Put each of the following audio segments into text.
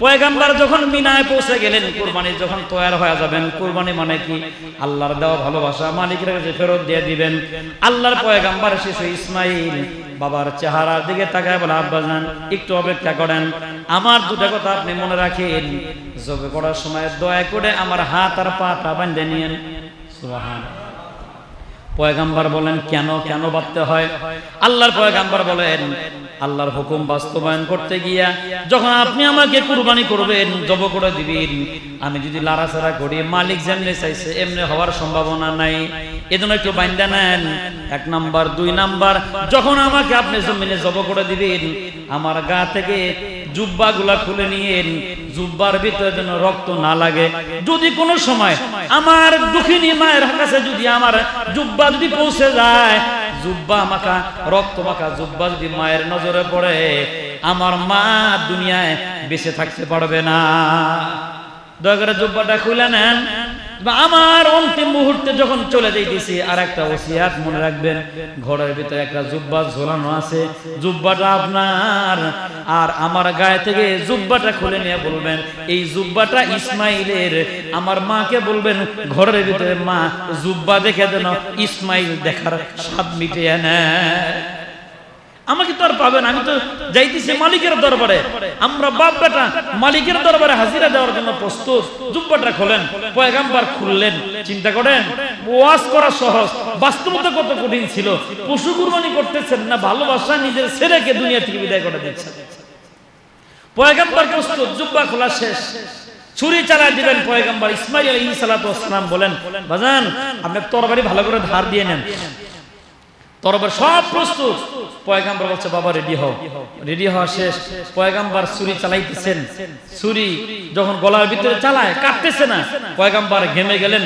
পয়গম্বর যখন মিনায় পৌঁছে গেলেন, কুরবানি যখন তৈরি হয়ে যাবেন, কুরবানি মানে কি আল্লাহর দেওয়া ভালোবাসা মালিকের কাছে ফেরত দিয়ে দিবেন। আল্লাহর পয়গম্বর শিশু ইসমাইল বাবার চেহারার দিকে তাকায় বলে, আব্বাজান একটু অপেক্ষা করেন, আমার দুটো কথা আপনি মনে রাখেন, জবে করার সময় দয়া করে আমার হাত আর পাটা বাঁধে নিয়েন। সুবহানাল্লাহ। পয়গম্বর বলেন, কেন কেন বাঁধতে হয়? আল্লাহর পয়গম্বর বলেন, আল্লাহর হুকুম বাস্তবায়ন করতে গিয়া যখন আপনি আমাকে কুরবানি করবেন, জব করে দিবেন, আমি যদি লাড়াচাড়া করি, মালিক যেমনি চাইছে এমনি হওয়ার সম্ভাবনা নাই। এজন্য একটু বাঁধা নেন। 1 নাম্বার। 2 নাম্বার, যখন আমাকে আপনি জমিনে জব করে দিবেন, আমার গা থেকে জুব্বা গুলা খুলে নিয়েন, জুব্বার ভিতরে যেন রক্ত না লাগে। যদি কোনো সময় আমার দুঃখিনী মায়ের কাছে যদি আমার জুব্বা যদি পৌঁছে যায়, জুব্বা মাখা রক্ত মাখা জুব্বা যদি মায়ের নজরে পড়ে, আমার মা দুনিয়ায় বেঁচে থাকতে পারবে না। দয়া করে জুব্বাটা খুলে নেন। আমার অন্তিম মুহূর্তে যখন চলে যাইতেছি, আর একটা ওসিয়াত মনে রাখবেন, ঘরের ভিতরে একটা জুব্বা ঝোলানো আছে, জুব্বাটা আপনার, আর আমার গায়ে থেকে জুব্বাটা খুলে নিয়ে বলবেন, এই জুব্বাটা ইসমাইলের। আমার মাকে বলবেন, ঘরের ভিতরে মা জুব্বা দেখে যেন ইসমাইল দেখার স্বাদ মিটিয়ে নেয়। আমাকে তো আর পাবেন, আমি তো যাইতেছি মালিকের দরবারে। আমরা বাপ বেটা মালিকের দরবারে হাজিরা দেওয়ার জন্য প্রস্তুত। জুব্বাটা খোলেন। পয়গম্বর খুললেন। চিন্তা করেন, ওয়াজ করা সহজ, বাস্তবতা কত কঠিন ছিল। পশু কুরবানি করতেছেন না, ভালোবাসা নিজের ছেলেকে দুনিয়া থেকে বিদায় করে দিচ্ছেন। পয়গম্বর প্রস্তুত, জুব্বা খোলা শেষ, ছুরি চালায় দিবেন। পয়গম্বর ইসমাইল আলাইহিস সালাতু ওয়াস সালাম বলেন, বাজান আপনি তরবারি ভালো করে ধার দিয়ে নেন। তরবারি সব প্রস্তুত। পয়গম্বর বলছে, বাবা রেডি হও। রেডি হওয়া শেষ। পয়গম্বর ছুরি চালাইতেছেন। ছুরি যখন গলার ভিতরে চালায়, কাটতেছে না। পয়গম্বর ঘেমে গেলেন।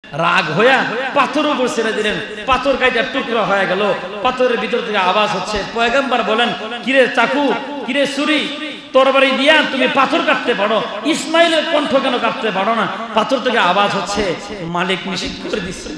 রাগ হইয়া পাথর উপর ছেড়ে দিলেন। পাথর কাইটা টুকরা হয়ে গেল। পাথরের ভিতর থেকে আওয়াজ হচ্ছে। পয়গম্বর বলেন, কিরে চাকু, কিরে ছুরি, তরবারি দিয়া তুমি পাথর কাটতে পারো, ইসমাইলের কণ্ঠ কেন কাটতে পারো না? পাথর থেকে আওয়াজ হচ্ছে, মালিক নিষেধ করে দিচ্ছে,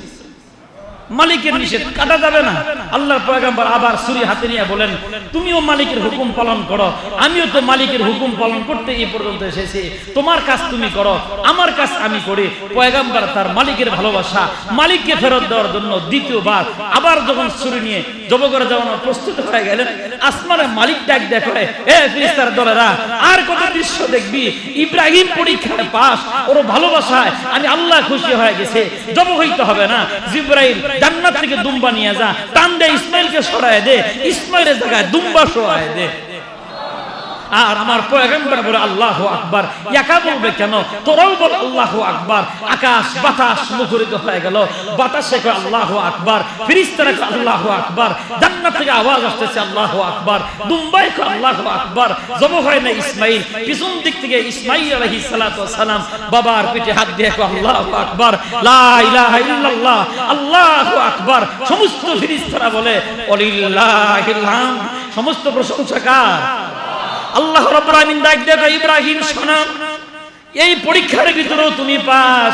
মালিকের নিষেধ, কাটা যাবে না। আল্লাহর পয়গম্বর আবার ছুরি হাতে নিয়ে বলেন, তুমিও মালিকের হুকুম পালন করো, আমিও তো মালিকের হুকুম পালন করতে এই পর্যন্ত এসেছি। তোমার কাজ তুমি করো, আমার কাজ আমি করি। পয়গম্বর তার মালিকের ভালোবাসা, মালিককে ফেরত দেওয়ার জন্য দ্বিতীয়বার আবার যখন ছুরি নিয়ে জব করে যাওয়ানোর প্রস্তুত হয়ে গেলেন, আসমানের মালিক ডাক দেখে, এ ফেরেশতার দলেরা, আর কত দৃশ্য দেখবি? ইব্রাহিম পরীক্ষায় পাস, ওর ভালোবাসায় আমি আল্লাহ খুশি হয়ে গেছে, জব হইতে হবে না। জিবরাইল জান্নাত থেকে দুম্বা নিয়ে যা, টান দে, ইসমাইলকে সরায় দে, ইসমাইলের জায়গায় দুম্বা সরায় দে। আর আমার পয়গম্বর বলে আল্লাহু আকবার। একা বলবে কেন? তোরাও বল আল্লাহু আকবার। আকাশ বাতাস মুখরিত হয়ে গেল। বাতাসে কয় আল্লাহু আকবার, ফেরেশতারা কয় আল্লাহু আকবার, জান্নাত থেকে আওয়াজ আসতেছে আল্লাহু আকবার, দুম্বাই কয় আল্লাহু আকবার। জব হয় না ইসমাইল, পিছন দিক থেকে ইসমাইল আলাইহিস সালাতু ওয়াস সালাম বাবার পিঠে হাত দিয়ে কয় আল্লাহু আকবার, লা ইলাহা ইল্লাল্লাহ, আল্লাহু আকবার। সমস্ত ফেরেশতারা বলে ওয়ালিল্লাহিল হামদ, সমস্ত প্রশংসা কার? আল্লাহ রাব্বুল আলামিন ডাক দেয়, ইব্রাহিম শোনো, এই পরীক্ষার ভিতরেও তুমি পাস।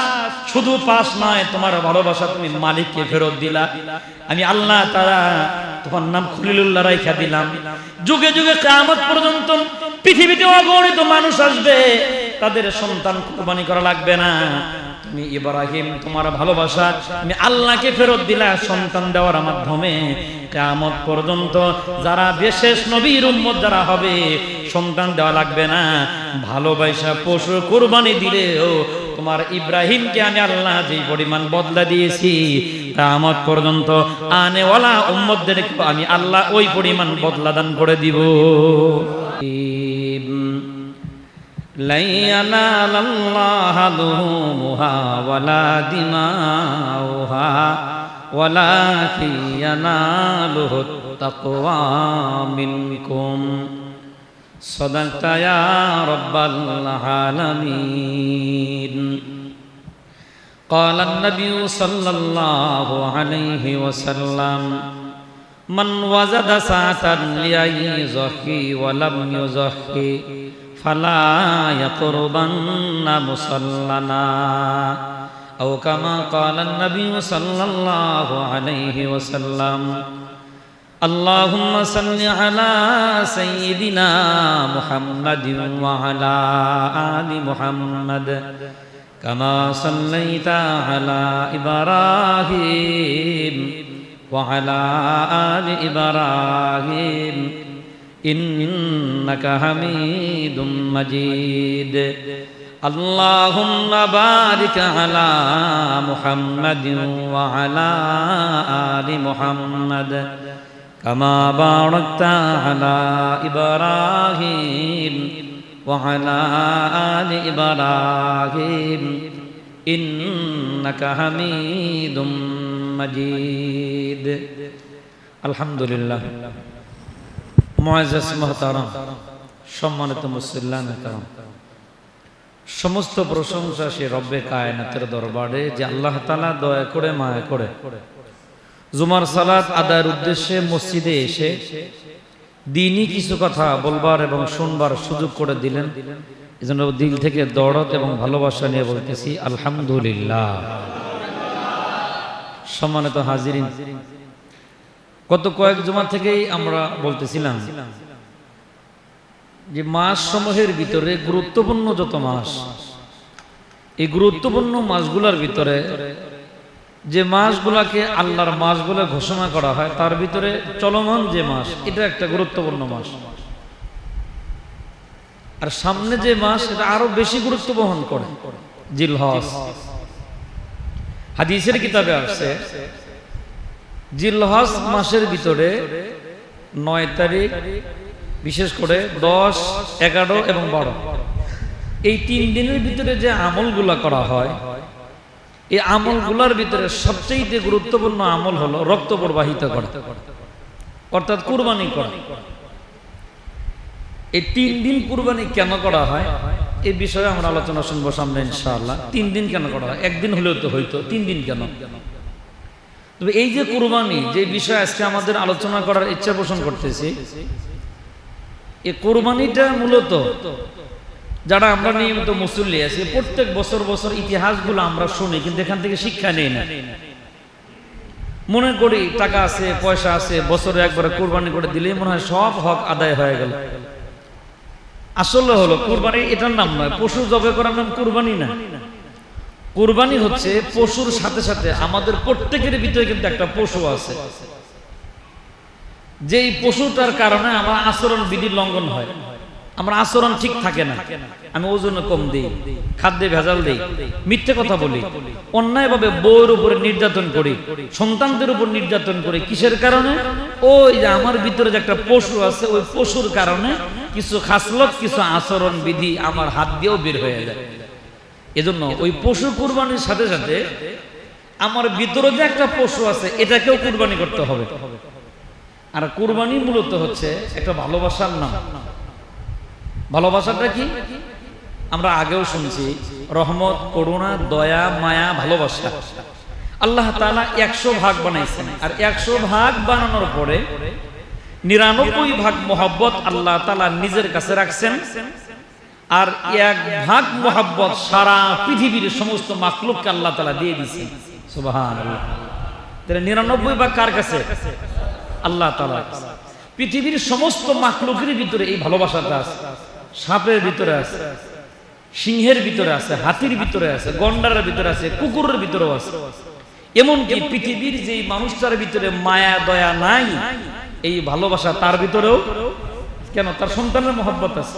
শুধু পাস নয়, তোমার ভালোবাসা তুমি মালিককে ফেরত দিলা। আমি আল্লাহ তাআলা তোমার নাম খলিলুল্লাহ রাইখা দিলাম। যুগে যুগে কিয়ামত পর্যন্ত পৃথিবীতে অগণিত মানুষ আসবে, তাদের সন্তান কুরবানি করা লাগবে না। তুমি ইব্রাহিম, তোমার ভালোবাসা তুমি আল্লাহকে ফেরত দিলা সন্তান দেওয়ার মাধ্যমে। কিয়ামত পর্যন্ত যারা বিশেষ নবীর উম্মত যারা হবে, সন্তান দেওয়া লাগবে না। ভালোবাসা পশু কুরবানি দিলেও তোমার ইব্রাহিমকে আমি আল্লাহ যে পরিমাণ বদলা দিয়েছি, কিয়ামত পর্যন্ত আনেওয়ালা উম্মতদেরকে আমি আল্লাহ ওই পরিমাণ বদলা দান করে দিব। لا ينال الله لحومها ولا دماؤها ولكن يناله التقوى منكم صدقت يا رب العالمين قال النبي صلى الله عليه وسلم من وجد ساعة ليزكي ولم يزكي فلا يقربن مصلنا أو كما قال النبي صلى الله عليه وسلم আল্লাহুম্মা সাল্লি আলা সাইয়্যিদিনা মুহাম্মাদিন ওয়া আলা আলি মুহাম্মাদ কামা সাল্লাইতা আলা ইব্রাহিম ওয়া আলা আলি ইব্রাহিম ইন্নাকা হামিদুম মাজিদ। আল্লাহুম্মা বারিক আলা মুহাম্মাদিন ওয়া আলা আলি মুহাম্মাদ কামা বারাকতা আলা ইব্রাহিম ওয়া আলা আলি ইব্রাহিম ইন্নাকা হামিদুম মাজিদ। আলহামদুলিল্লাহ। মুআজ্জাজ মুহতারাম, সম্মানিত মুসল্লিয়ান কিরাম, সমস্ত প্রশংসা সে রব্বে কায়নাতের দরবারে যে আল্লাহ তাআলা দয়া করে মায়া করে জুমার সালাত আদায়ের উদ্দেশ্যে মসজিদে এসে দিনই কিছু কথা বলবার এবং শুনবার সুযোগ করে দিলেন। এজন্য দিল থেকে দরদ এবং ভালোবাসা নিয়ে বলতেছি আলহামদুলিল্লাহ। সম্মানিত হাজিরিন, গত কয়েক জুমা থেকেই আমরা বলতেছিলাম যে মাস সমূহের ভিতরে গুরুত্বপূর্ণ যত মাস, এই গুরুত্বপূর্ণ মাসগুলোর ভিতরে যে মাসগুলাকে আল্লাহর মাস বলে ঘোষণা করা হয় তার ভিতরে চলমান যে মাস, এটা একটা গুরুত্বপূর্ণ মাস। আর সামনে যে মাস এটা আরো বেশি গুরুত্ব বহন করে, জিলহজ। হাদিসের কিতাবে আসছে জিলহজ মাসের ভিতরে 9 তারিখ, বিশেষ করে 10, 11 এবং 12, এই 3 দিনের ভিতরে যে আমলগুলা করা হয়, এই আমলগুলোর ভিতরে সবচেয়ে গুরুত্বপূর্ণ আমল হলো রক্ত প্রবাহিত করা, অর্থাৎ কুরবানি করা। এই 3 দিন কুরবানি কেন করা হয় এই বিষয়ে আমরা আলোচনা শুনবো সামনে ইনশাআল্লাহ। 3 দিন কেন করা হয়? একদিন হলেও তো হইতো, 3 দিন কেন? তবে এই যে কুরবানি, যে বিষয়ে আজকে আমাদের আলোচনা করার ইচ্ছা পোষণ করতেছি, এই কুরবানিটা মূলত যারা আমরা নিয়মিত মুসল্লি আছি, প্রত্যেক বছর বছর ইতিহাসগুলো আমরা শুনি, কিন্তু এখান থেকে শিক্ষা নেই না। মনে করি টাকা আছে, পয়সা আছে, বছরে একবারে কুরবানি করে দিলেই মনে হয় সব হক আদায় হয়ে গেল। আসলে হলো কুরবানি এটার নাম নয়, পশু জবাই করার নাম কুরবানি না। কুরবানি হচ্ছে পশুর সাথে সাথে আমাদের প্রত্যেকের ভিতরে কিন্তু একটা পশু আছে, যেই পশুটার কারণে আমার আচরণ বিধি লঙ্ঘন হয়, আমার আচরণ ঠিক থাকে না। আমি ওজনে কম দিই, খাদ্যে ভেজাল দিই, মিথ্যে কথা বলি, অন্যায়ভাবে বউয়ের উপরে নির্যাতন করি, সন্তানদের উপর নির্যাতন করি। কিসের কারণে? ওই যে আমার ভিতরে যে একটা পশু আছে, ওই পশুর কারণে কিছু খাসলত, কিছু আচরণ বিধি আমার হাত দিয়েও বের হয়ে যায়। এজন্য ওই পশু কুরবানির সাথে সাথে আমার ভিতরে যে একটা পশু আছে এটাকেও কুরবানি করতে হবে। আর কুরবানি মূলত হচ্ছে একটা ভালোবাসার নাম। ভালোবাসাটা কি? আমরা আগেও শুনছি, রহমত, করুণা, দয়া, মায়া, ভালোবাসা। আল্লাহ তাআলা 100 ভাগ বানাইছেন, আর 100 ভাগ বানানোর পরে 99 ভাগ মোহাব্বত আল্লাহ তাআলা নিজের কাছে রাখছেন, আর 1 ভাগ মোহাব্বত সারা পৃথিবীর সমস্ত মাখলুককে আল্লাহ তাআলা দিয়ে দিয়েছেন। সুবহানাল্লাহ। তাহলে 99 ভাগ কার কাছে? আল্লাহ তাআলা। পৃথিবীর সমস্ত মাখলুকের ভিতরে এই ভালোবাসাটা আছে। সাপের ভিতরে আছে, সিংহের ভিতরে আছে, হাতির ভিতরে আছে, গন্ডারের ভিতরে আছে, কুকুরের ভিতরেও আছে। এমনকি পৃথিবীর যে মানুষটার ভিতরে মায়া দয়া নাই, এই ভালোবাসা তার ভিতরেও কেন? তার সন্তানের মহব্বত আছে।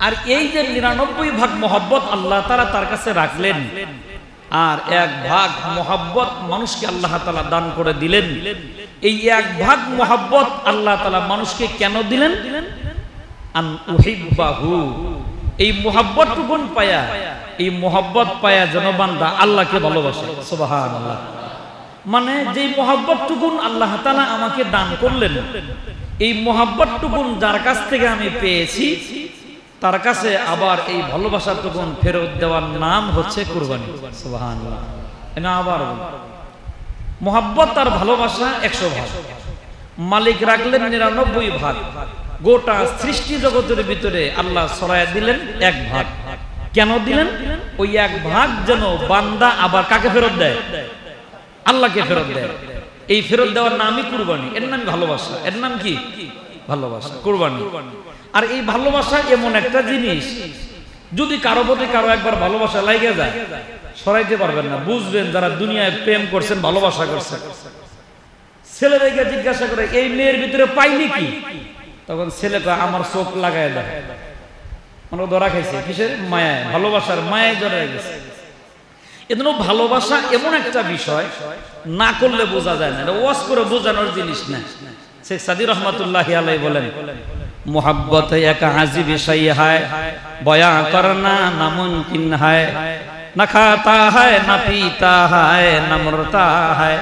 আর এই যে 99 ভাগ মহব্বত আল্লাহ তাআলা তার কাছে রাখলেন, আর 1 ভাগ মহব্বত মানুষকে আল্লাহ তাআলা দান করে দিলেন। এই 1 ভাগ মহব্বত আল্লাহ তাআলা মানুষকে কেন দিলেন? আন উহিব্বাহু, এই মহব্বতটুকুন পায়া, এই মহব্বত পায়া যেন বান্দা আল্লাহকে ভালোবাসে। সুবহানাল্লাহ। মানে যেই মহব্বতটুকুন আল্লাহ তাআলা আমাকে দান করলেন, এই মহব্বতটুকুন যার কাছ থেকে আমি পেয়েছি, তার কাছে আবার এই ভালোবাসাটুকুন ফেরত দেওয়ার নাম হচ্ছে কুরবানি। সুবহানাল্লাহ। না, আবার মহব্বত আর ভালোবাসা 100 ভাগ, মালিক রাখলেন 99 ভাগ। গোটা সৃষ্টি জগতের ভিতরে আল্লাহ ছড়ায়া দিলেন 1 ভাগ। কেন দিলেন? ওই 1 ভাগ যেন বান্দা আবার কাকে ফেরত দেয়? আল্লাহকে ফেরত দেয়। এই ফেরত দেওয়ার নামই কুরবানি, এর নাম ভালোবাসা, এর নাম কি ভালোবাসা, কুরবানি। আর এই ভালোবাসা এমন একটা জিনিস, যদি কারো প্রতি কারো একবার ভালোবাসা লাগে যায়, সরাইতে পারবেন না। বুঝবেন যারা দুনিয়ায় প্রেম করছেন, ভালোবাসা করছেন, ছেলেদেরকে জিজ্ঞাসা করে এই মেয়ের ভিতরে পাইনি কি, তখন ছেলে কয় আমার চোখ লাগায় দেয়, মানে ধরা খাইছে কিসের মায়ায়, ভালোবাসার মায়ায় ধরা গেছে। এজন্য ভালোবাসা এমন একটা বিষয়, না করলে বোঝা যায় না, এটা ওয়াজ করে বোঝানোর জিনিস না। শেখ সাদী রহমাতুল্লাহি আলাইহি বলেন, मोहब्बत एक अजीब शय है, बयां करना नामुमकिन है, न खाता है न पीता है न मरता है।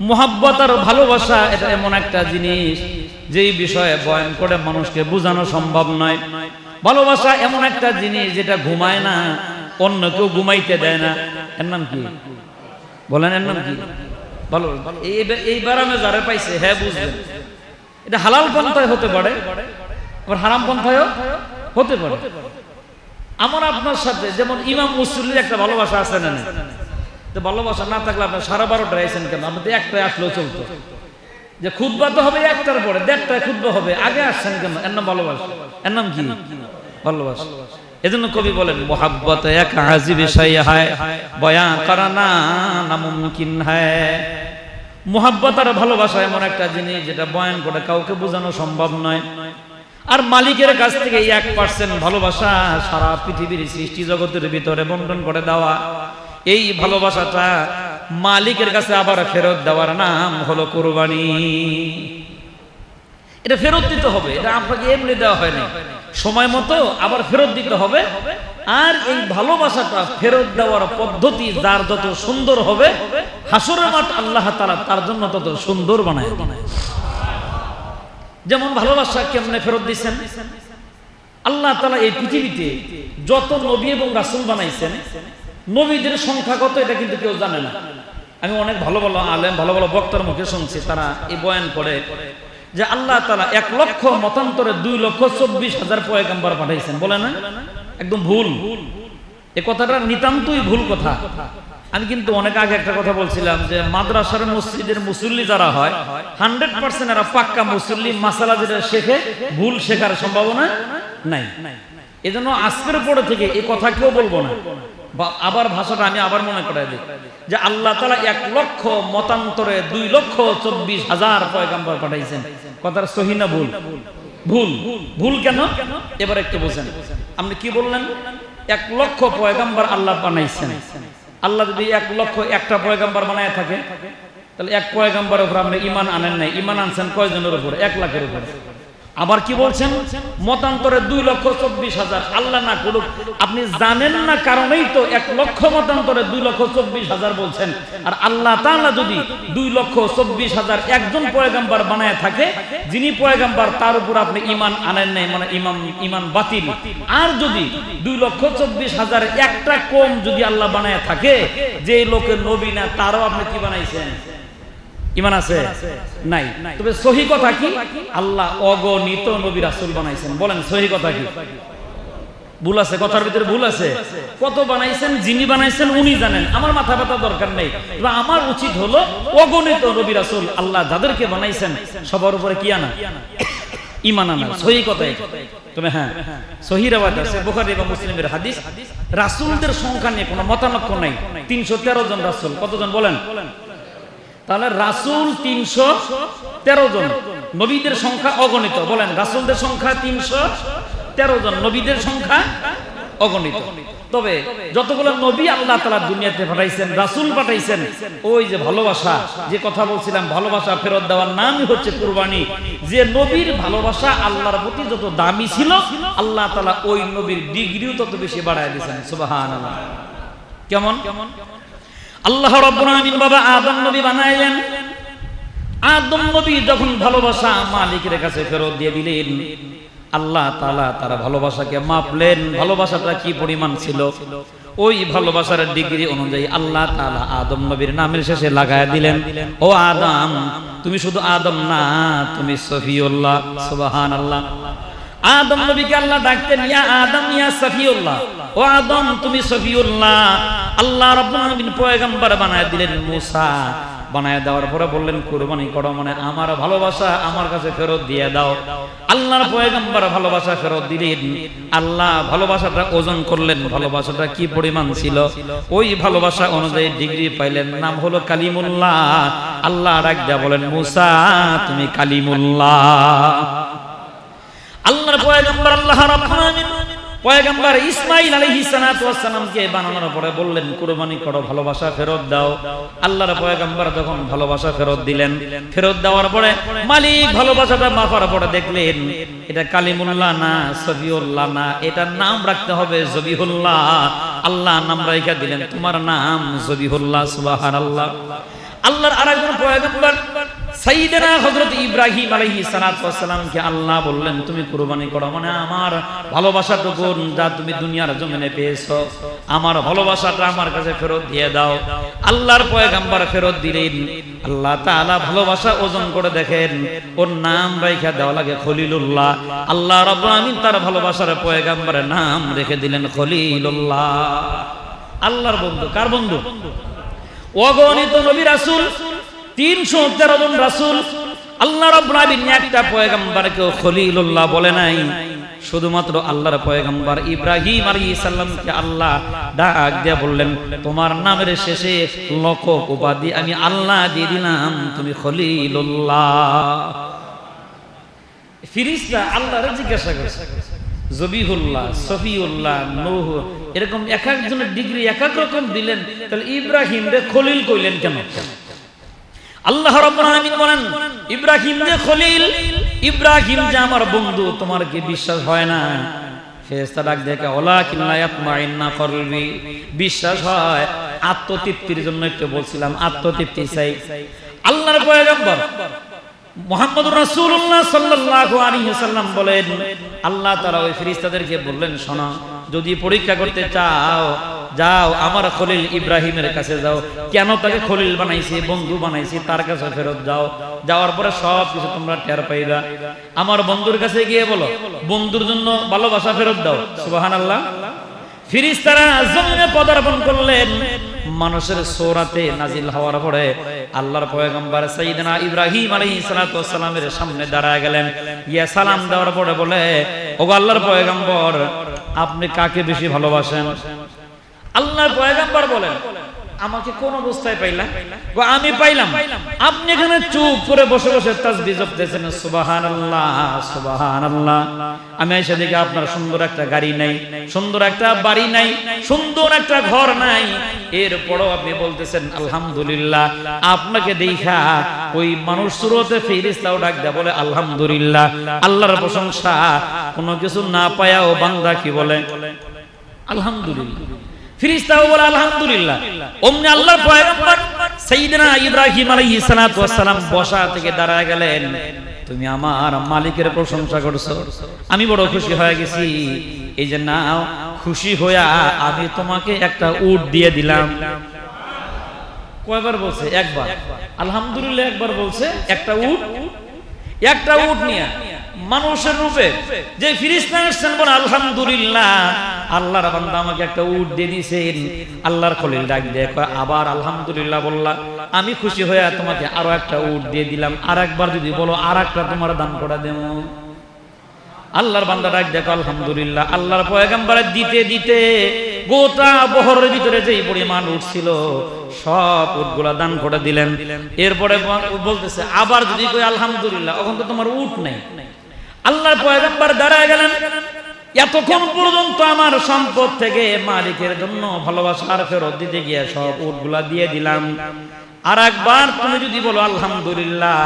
मोहब्बत और ভালোবাসা এটা এমন একটা জিনিস যেই বিষয়ে বয়ান করে মানুষকে বোঝানো সম্ভব নয়। ভালোবাসা এমন একটা জিনিস যেটা ঘুমায় না, অন্য কেউ ঘুমাইতে দেয় না। এর নাম কি বলেন, এর নাম কি? ভালো এই বারামে যারা পাইছে হ্যাঁ বুঝবেন, এটা হালাল পন্থায় হতে পারে, আবার হারাম পন্থায়ও হতে পারে। আমার আপনার সাথে যেমন ইমাম মুসল্লির একটা ভালোবাসা আছে না, তো ভালোবাসা না থাকলে আপনার 12:30 আইছেন কেন? আপনি তো একটাই আসলেও চলতো, যে খুতবা তো হবে 1টার পরে, 1:30টায় খুতবা হবে, আগে আসছেন কেন? এর নাম ভালোবাসা, এর নাম কি ভালোবাসা। এজন্য কবি বলেন, মোহাব্বত এক আजीব শাই হ্যায়, বয়ান করনা নামুমকিন হ্যায়। মোহাব্বত আর ভালোবাসা এমন একটা জিনিস যেটা বয়ান করে কাউকে বোঝানো সম্ভব নয়। আর মালিকের কাছ থেকে 1% ভালোবাসা সারা পৃথিবীর সৃষ্টি জগতের ভিতরে বন্টন করে দেওয়া, এই ভালোবাসাটা মালিকের কাছে আবার ফেরত দেওয়ার নাম হলো কুরবানি। এটা ফেরত দিতে হবে, এটা আপনাকে এমনি দেওয়া হয়নি, সময় মতো আবার ফেরত দিতে হবে। আর এই ভালোবাসাটা ফেরত দেওয়ার পদ্ধতি যার যত সুন্দর হবে, হাসরের মাঠ আল্লাহ তাআলা তার জন্য তত সুন্দর বানায়। যেমন ভালোবাসা কেমনে ফেরত দিচ্ছেন, আল্লাহ তাআলা এই পৃথিবীতে যত নবী এবং রাসূল বানাইছেন, নবীদের সংখ্যা কত এটা কিন্তু কেউ জানে না। আমি অনেক ভালো ভালো আলেম, ভালো ভালো বক্তার মুখে শুনছি, তারা এই বয়ান করে যে আল্লাহ তাআলা 1 লক্ষ মতান্তরে 2,24,000 পয়গম্বর পাঠাইছেন। বলে না? একদম ভুল, এই কথাটা নিতান্তই ভুল কথা। আমি কিন্তু অনেক আগে একটা কথা বলছিলাম যে মাদ্রাসার মসজিদের মুসল্লি যারা হয় 100% এরা পাক্কা মুসল্লি, মাসালা যেটা শেখে ভুল শেখার সম্ভাবনা নাই। এজন্য আজকের পরে থেকে এই কথা কেউ বলবো না। আবার ভাষাটা আমি আবার মনে করাই দিই যে আল্লাহ তাআলা 1 লক্ষ মতান্তরে 2,24,000 পয়গম্বর পাঠাইছেন। কথার সহি না ভুল? ভুল। ভুল কেন এবার একটু বোঝেন। আপনি কি বললেন? 1 লক্ষ পয়গম্বর আল্লাহ বানাইছেন। আল্লাহ যদি 1 লক্ষ একটা পয়গম্বর বানায় থাকে, তাহলে 1 পয়গম্বরের উপর আপনি ঈমান আনেন নাই, ঈমান আনছেন কয়জনের উপর? 1 লাখের উপর। আবার কি বলছেন? মতান্তরে 2,24,000। আল্লাহ না করুক, আপনি জানেন না কারণেই তো 1 লক্ষ মতান্তরে 2,24,000 বলছেন। আর আল্লাহ তাআলা যদি 2,24,000 একজন পয়গম্বর বানায় থাকে, যিনি পয়গম্বর তার উপর আপনি ঈমান আনেন নাই, মানে ঈমান বাতিল। আর যদি 2,24,000 একটা কম যদি আল্লাহ বানায় থাকে, যে লোকের নবী না তারও আপনি কি বানাইছেন? ঈমান আছে নাই। তবে সহি কথা কি? আল্লাহ অগণিত নবী রাসূল বানাইছেন। বলেন সহি কথা কি? ভুল আছে? কথার ভিতরে ভুল আছে? কত বানাইছেন, যিনি বানাইছেন উনি জানেন, আমার মাথা ব্যথা দরকার নেই। এবার আমার উচিত হলো অগণিত নবী রাসূল আল্লাহ যাদেরকে বানাইছেন সবার উপরে কি আনা? ঈমান আনা। সহি কথা। তবে হ্যাঁ, সহি riwayat আছে বুখারী এবং মুসলিমের হাদিস, রাসূলদের সংখ্যা নিয়ে কোনো মতানক্য নাই। 313 জন রাসূল। কতজন বলেন? তাহলে রাসূল 313 জন, নবীদের সংখ্যা অগণিত। বলেন রাসূলদের সংখ্যা 313 জন, নবীদের সংখ্যা অগণিত। তবে যতগুলো নবী আল্লাহ তাআলা দুনিয়াতে পাঠাইছেন, রাসূল পাঠাইছেন, ওই যে ভালোবাসা, যে কথা বলছিলাম, ভালোবাসা ফেরত দেওয়ার নামই হচ্ছে কুরবানি। যে নবীর ভালোবাসা আল্লাহর প্রতি যত দামি ছিল, আল্লাহ তাআলা ওই নবীর ডিগ্রিও তত বেশি বাড়ায় দিয়েছেন। সুবহানাল্লাহ। কেমন? আল্লাহ রাব্বুল আলামিন বাবা আদম নবী বানাইলেন। আদম নবী যখন ভালোবাসা মালিকের কাছে ফেরত দিয়ে দিলেন, আল্লাহ তাআলা তার ভালোবাসাকে মাপলেন। ভালোবাসাটা কি পরিমাণ ছিল, ওই ভালোবাসার ডিগ্রি অনুযায়ী আল্লাহ তাআলা আদম নবীর নামের শেষে লাগায় দিলেন, ও আদম, তুমি শুধু আদম না, তুমি সফিউল্লাহ। সুবহানাল্লাহ। আদম নবীকে আল্লাহ ডাকতেন, ইয়া আদম ইয়া সফিউল্লাহ, ও আদম তুমি সফিউল্লাহ। আল্লাহ রাব্বুল আলামিন পয়গম্বর বানায় দিলেন মুসা। বানায় দেওয়ার পরে বললেন কুরবানি করো, মানে আমার ভালোবাসা আমার কাছে ফেরত দিয়ে দাও। আল্লাহর পয়গম্বর ভালোবাসা ফেরত দিলেন। আল্লাহ ভালোবাসাটা ওজন করলেন, ভালোবাসাটা কি পরিমাণ ছিল, ওই ভালোবাসা অনুযায়ী ডিগ্রি পাইলেন, নাম হলো কালিমুল্লাহ। আল্লাহ ডাক দিয়া বলেন মুসা তুমি কালিমুল্লাহ। আল্লাহর পয়গম্বর আল্লাহ রাব্বুল আলামিন পয়গম্বর ইসমাঈল আলাইহিস সালাতু ওয়াস সালামকে বানানোর পরে বললেন কুরবানি করো, ভালোবাসা ফেরত দাও। আল্লাহর পয়গম্বর যখন ভালোবাসা ফেরত দিলেন, ফেরত দেওয়ার পরে মালিক ভালোবাসাটা মাপার পরে দেখলেন এটা কালিমুল্লাহ না, সফিউল্লাহ না, এটার নাম রাখতে হবে জবিহুল্লাহ। আল্লাহ নাম রাখা দিলেন, তোমার নাম জবিহুল্লাহ। সুবহানাল্লাহ। আল্লাহর আরেকজন পয়গম্বর সাইয়েদনা হযরত ইব্রাহিম আলাইহিস সালাতু ওয়াস সালামকে আল্লাহ বললেন তুমি কুরবানি করো, মানে আমার ভালোবাসাটুকু যা তুমি দুনিয়ার জমিনে পেয়েছো, আমার ভালোবাসাটা আমার কাছে ফেরত দিয়ে দাও। আল্লাহর পয়গম্বর ফেরত দিলেন। আল্লাহ তাআলা ভালোবাসা ওজন করে দেখেন, ওর নাম রাখা দেওয়া লাগে খলিলুল্লাহ। আল্লাহ রাব্বুল আমিন তার ভালোবাসার পয়গম্বরের নাম রেখে দিলেন খলিলুল্লাহ। আল্লাহর বন্ধু, কার বন্ধু? অগণিত নবী রাসূল, 313 জন রাসূল। আল্লাহ রাব্বুল আলামিন একটা পয়গম্বরকে খলিলুল্লাহ বলে নাই, শুধুমাত্র আল্লাহর পয়গম্বর ইব্রাহিম আলাইহিস সালামকে আল্লাহ ডাক দিয়ে বললেন তোমার নামের শেষে লকব উপাধি আমি আল্লাহ দিয়ে দিলাম, তুমি খলিলুল্লাহ। ফেরেশতা আল্লাহর জিজ্ঞাসা করছে জবিহুল্লাহ, সফিউল্লাহ, নূহ, এরকম এক একজনের ডিগ্রি এক এক রকম দিলেন, তাহলে ইব্রাহিম রে খলিল কইলেন কেন? আল্লাহ রাব্বুল আলামিন বলেন ইব্রাহিম যে খলিল, ইব্রাহিম যে আমার বন্ধু, তোমার কি বিশ্বাস হয় না? ফেরেশতা ডাক দেখে ওয়ালাকিন লা ইয়াতমাইন্না কলবি, বিশ্বাস হয়, আত্মতৃপ্তির জন্য একটু বলছিলাম, আত্মতৃপ্তি চাই। আল্লাহর পয়গম্বর মুহাম্মদুর রাসূলুল্লাহ সাল্লাল্লাহু আলাইহি ওয়াসাল্লাম বলেন আল্লাহ তাআলা ওই ফেরেশতাদেরকে বললেন শোনো, যদি পরীক্ষা করতে চাও যাও আমার খলিল ইব্রাহিমের কাছে যাও, কেন তাকে খলিল বানাইছি, বন্ধু বানাইছি, তার কাছে ফেরত যাও। যাওয়ার পরে সব কিছু তোমরা টের পাইবা। আমার বন্ধুর কাছে গিয়ে বলো বন্ধুর জন্য ভালোবাসা ফেরত দাও। সুবহানাল্লাহ। ফেরেশতারা জমিনে পদার্পণ করলেন, মানুষের সূরাতে নাজিল হওয়ার পরে আল্লাহর পয়গম্বর সাইয়েদনা ইব্রাহিম আলাইহিস সালাতু ওয়াস সালামের সামনে দাঁড়ায় গেলেন। ইয়া সালাম দেওয়ার পরে বলে ওগো আল্লাহর পয়গম্বর আপনি কাকে বেশি ভালোবাসেন? আল্লাহর পয়গম্বর বলেন আমাকে কোন অবস্থায় পাইলা? আমি পাইলাম আপনি এখানে চুপ করে বসে বসে তাসবিহ জপতেছেন সুবহানাল্লাহ সুবহানাল্লাহ। আমি এসে দেখি আপনার সুন্দর একটা গাড়ি নাই, সুন্দর একটা বাড়ি নাই, সুন্দর একটা ঘর নাই, এরপরও আপনি বলতেছেন আলহামদুলিল্লাহ। আপনাকে দেখা ওই মানুষ সুরতে ফেরেশতাও ডাক দেয় বলে আলহামদুলিল্লাহ। আল্লাহর প্রশংসা, কোনো কিছু না পায়াও বান্দা কি বলে আলহামদুলিল্লাহ। ফেরেশতাও বলে আলহামদুলিল্লাহ। ওমনি আল্লাহর পয়গম্বর সাইয়েদনা ইব্রাহিম আলাইহিস সালাতু ওয়াস সালাম বসা থেকে দাঁড়ায় গেলেন, তুমি আমার মালিকের প্রশংসা করছো, আমি বড় খুশি হয়ে গেছি। এই যে নাও, খুশি হইয়া আমি তোমাকে একটা উট দিয়ে দিলাম। কয়বার বলছে? একবার। আলহামদুলিল্লাহ একবার বলছে। একটা উট নিয়ে মানুষের রূপে যে ফেরেশতা আসছেন বলে আলহামদুলিল্লাহ, আল্লাহর বান্দা আমাকে একটা উট দিয়ে দিয়েছেন। আল্লাহর খলিল ডাক দিয়ে আবার আলহামদুলিল্লাহ বললা, আমি খুশি হয়ে তোমাকে আরো একটা উট দিয়ে দিলাম, আর একবার যদি বলো আর একটা তোমার দান করে দেব। আল্লাহর বান্দা ডাক দেখো আলহামদুলিল্লাহ। আল্লাহর পয়গম্বরের দিতে দিতে গোটা বহরের ভিতরে যেই পরিমাণ উট ছিল সব উটগুলা দান করে দিলেন। এরপরে বলতেছে আবার যদি কই আলহামদুলিল্লাহ, এখন তো তোমার উট নাই। আল্লাহর পয়গম্বর দাঁড়ায় গেলেন, এতক্ষণ পর্যন্ত আমার সম্পদ থেকে মালিকের জন্য ভালোবাসার ফেরত দিতে গিয়ে সব উটগুলা দিয়ে দিলাম, আর একবার তুমি যদি বলো আলহামদুলিল্লাহ,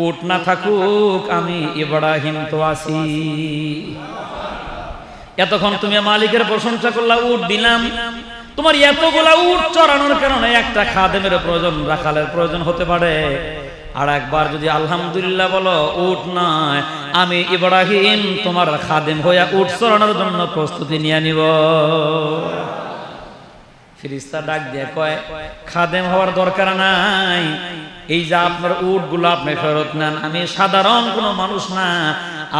উট না থাকুক আমি ইব্রাহিম তো আছি। এতক্ষণ তুমি মালিকের প্রশংসা করলা, উট দিলাম, তোমার এতগুলা উট চড়ানোর কারণে একটা খাদেমের প্রয়োজন, রাখালের প্রয়োজন হতে পারে। আর একবার যদি আলহামদুলিল্লাহ বলো, উট নয় আমি ইব্রাহিম তোমার খাদেম হইয়া উট চড়ানোর জন্য প্রস্তুতি নিয়ে নিব। ফেরেশতা ডাক দিয়ে কয় খাদেম হওয়ার দরকার নাই, এই যে আপনার উটগুলো আপনি ফেরত নেন, আমি সাধারণ কোনো মানুষ না,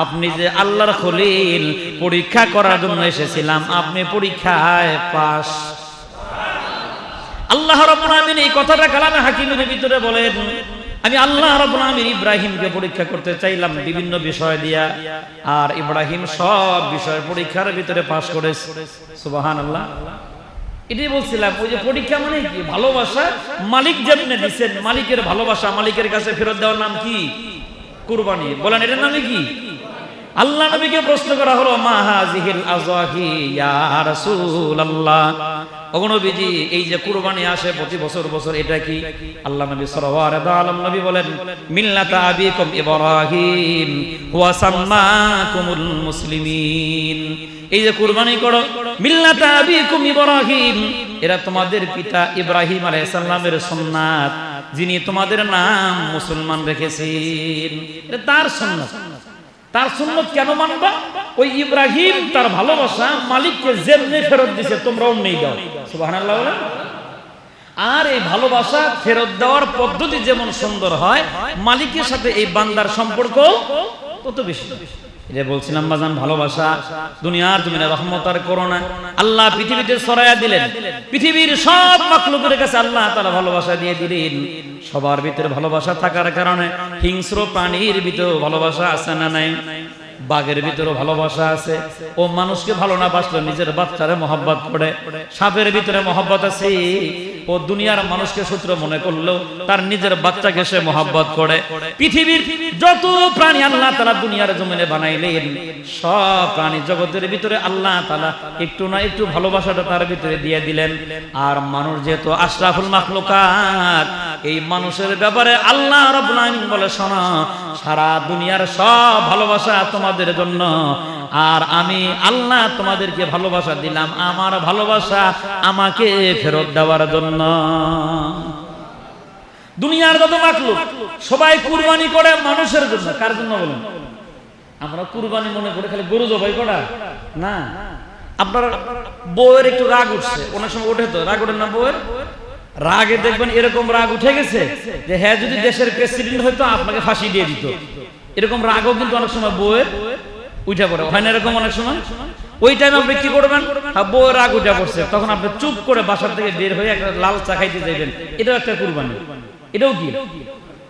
আপনি যে আল্লাহর খলিল, পরীক্ষা করার জন্য এসেছিলাম, আপনি পরীক্ষায় পাস। আল্লাহ রাব্বুল আলামিন এই কথাটা কালামে হাকিমের ভিতরে বলেন, আমি আল্লাহ রাব্বুল আলামিন ইব্রাহিমকে পরীক্ষা করতে চাইলাম বিভিন্ন বিষয় দিয়া, আর ইব্রাহিম সব বিষয় পরীক্ষার ভিতরে পাশ করেছে। সুবহানাল্লাহ। এটাই বলছিলাম, ওই যে পরীক্ষা মানে কি? ভালোবাসা মালিক যেমনি দিচ্ছেন, মালিকের ভালোবাসা মালিকের কাছে ফেরত দেওয়ার নাম কি? কুরবানি। বলেন এটার নামে কি? আল্লাহ নবীকে প্রশ্ন করা হলো, মা হাযিহিল আযওয়াহি ইয়া রাসূলুল্লাহ, ওগো নবীজি এই যে কুরবানি আসে প্রতি বছর বছর, এটা কি? আল্লাহ নবী সাল্লাল্লাহু আলাইহি ওয়াসাল্লাম নবী বলেন, মিল্লাতা আবিকুম ইব্রাহিম ওয়া সাম্মাকুমুল মুসলিমিন। এই যে কুরবানি করো, মিল্লাতা আবিকুম ইব্রাহিম, এরা তোমাদের পিতা ইব্রাহিম আলাইহিস সালামের সুন্নাত, যিনি তোমাদের নাম মুসলমান রেখেছেন। এটা তার সুন্নাত। তার সুন্নত কেন মানবা? ওই ইব্রাহিম তার ভালোবাসা মালিককে যেমনি ফেরত দিয়েছে তোমরা অমনি দাও। সুবহানাল্লাহ বলেন। আর এই ভালোবাসা ফেরত দেওয়ার পদ্ধতি যেমন সুন্দর হয়, মালিকের সাথে এই বান্দার সম্পর্ক তত বেশি। এটা বলছিলাম বাজান, ভালোবাসা দুনিয়ার জমিনে রহমত আর করোনা আল্লাহ পৃথিবীতে ছড়াইয়া দিলেন। পৃথিবীর সব মাখলুকের কাছে আল্লাহ তাআলা ভালোবাসা দিয়ে দিলেন। সবার ভিতরে ভালোবাসা থাকার কারণে হিংস্র প্রাণীর ভিতরে ভালোবাসা আছে না নাই? বাঘের ভিতরে ভালোবাসা আছে। ও মানুষকে ভালো না বাসলো নিজের বাচ্চারে মহব্বত করে। সাপের ভিতরে মহব্বত আছে। ও দুনিয়ার মানুষকে শত্রু মনে করলেও তার নিজের বাচ্চাকে সে মহব্বত করে। পৃথিবীর যত প্রাণী আল্লাহ তাআলা দুনিয়ার জমিনে বানাইলেন, সব প্রাণী জগতের ভিতরে আল্লাহ তাআলা একটু না একটু ভালোবাসাটা তার ভিতরে দিয়ে দিলেন। আর মানুষ যেহেতু আশরাফুল মাখলুকাত, এই মানুষের ব্যাপারে আল্লাহ রাব্বুল আলামিন বলে, শোনো, সারা দুনিয়ার সব ভালোবাসা তোমাদের জন্য, আর আমি আল্লাহ তোমাদেরকে ভালোবাসা দিলাম আমার ভালোবাসা আমাকে ফেরত দেওয়ার জন্য। দুনিয়ার যত মাখলুক সবাই কুরবানি করে মানুষের জন্য। কার জন্য বলেন? আমরা কুরবানি মনে করে খালি গরু জবাই করা না। আপনার বউয়ের একটু রাগ উঠছে, অনেক সময় ওঠে তো, রাগ ওঠে না বউয়ের? রাগে দেখবেন এরকম রাগ উঠে গেছে যে হ্যাঁ যদি দেশের প্রেসিডেন্ট হয়তো আপনাকে ফাঁসি দিয়ে দিত। এরকম রাগও কিন্তু অনেক সময় বউয়ের উঠে পড়ে, হয় না এরকম অনেক সময়? ওই টাইম আপনি কি করবেন? বউয়ের রাগ উঠে পড়ছে, তখন আপনি চুপ করে বাসার থেকে বের হয়ে একটা লাল চা খাইতে যাইবেন। এটাও একটা কুরবানি। এটাও কি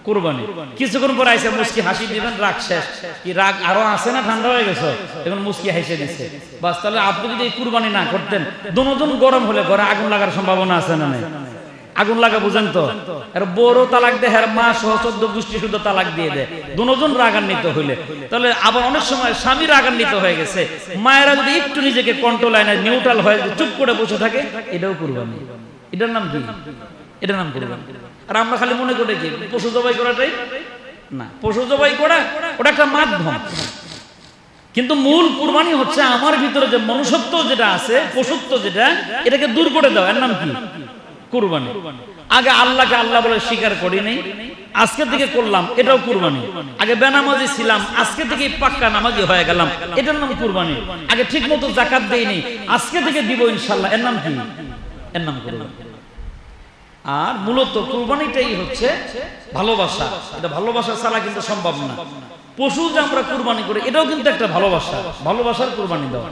কুরবানি? কিছুক্ষণ পরে আইসা মুস্কি হাসি দিবেন, রাগ শেষ। কি রাগ আরো আছে না ঠান্ডা হয়ে গেছে? এখন মুস্কি হাসি দিচ্ছে। বাস, তাহলে আপনি যদি এই কুরবানি না করতেন, দুজন গরম হলে ঘরে আগুন লাগার সম্ভাবনা আছে না নাই? আগুন লাগা বুঝেন তো? আর বড় তালাক দেয়, আর মা সহ 14 গোষ্ঠী শুদ্ধ তালাক দিয়ে দেয় দুজন রাগান্বিত হইলে। তাহলে আবার অনেক সময় স্বামী রাগান্বিত হয়ে গেছে, মায়েরা যদি একটু নিজেকে কন্ট্রোল আনে, নিউট্রাল হয়ে চুপ করে বসে থাকে, এটাও কুরবানি। এটার নাম কি? এটার নাম কুরবানি। আর আমরা খালি মনে করে কি পশু জবাই করাটাই না। পশু জবাই করা ওটা একটা মাধ্যম, কিন্তু মূল কুরবানি হচ্ছে আমার ভিতরে যে মনুষ্যত্ব যেটা আছে, পশুত্ব যেটা, এটাকে দূর করে দাও। এর নাম কি? কুরবানি। আগে আল্লাহকে আল্লাহ বলে স্বীকার করি নাই, আজকে থেকে করলাম, এটাও কুরবানি। আগে বেনামাজি ছিলাম, আজকে থেকে পাক্কা নামাজি হয়ে গেলাম, এটার নাম কুরবানি। আগে ঠিক মতো যাকাত দেইনি, আজকে থেকে দিব ইনশাআল্লাহ, এর নাম কি? এর নাম কুরবানি। আর মূলত কুরবানিটাই হচ্ছে ভালোবাসা। এটা ভালোবাসা ছাড়া কিন্তু সম্ভব না। পশু যে আমরা কুরবানি করি, এটাও কিন্তু একটা ভালোবাসা। ভালোবাসার কুরবানি দেওয়া।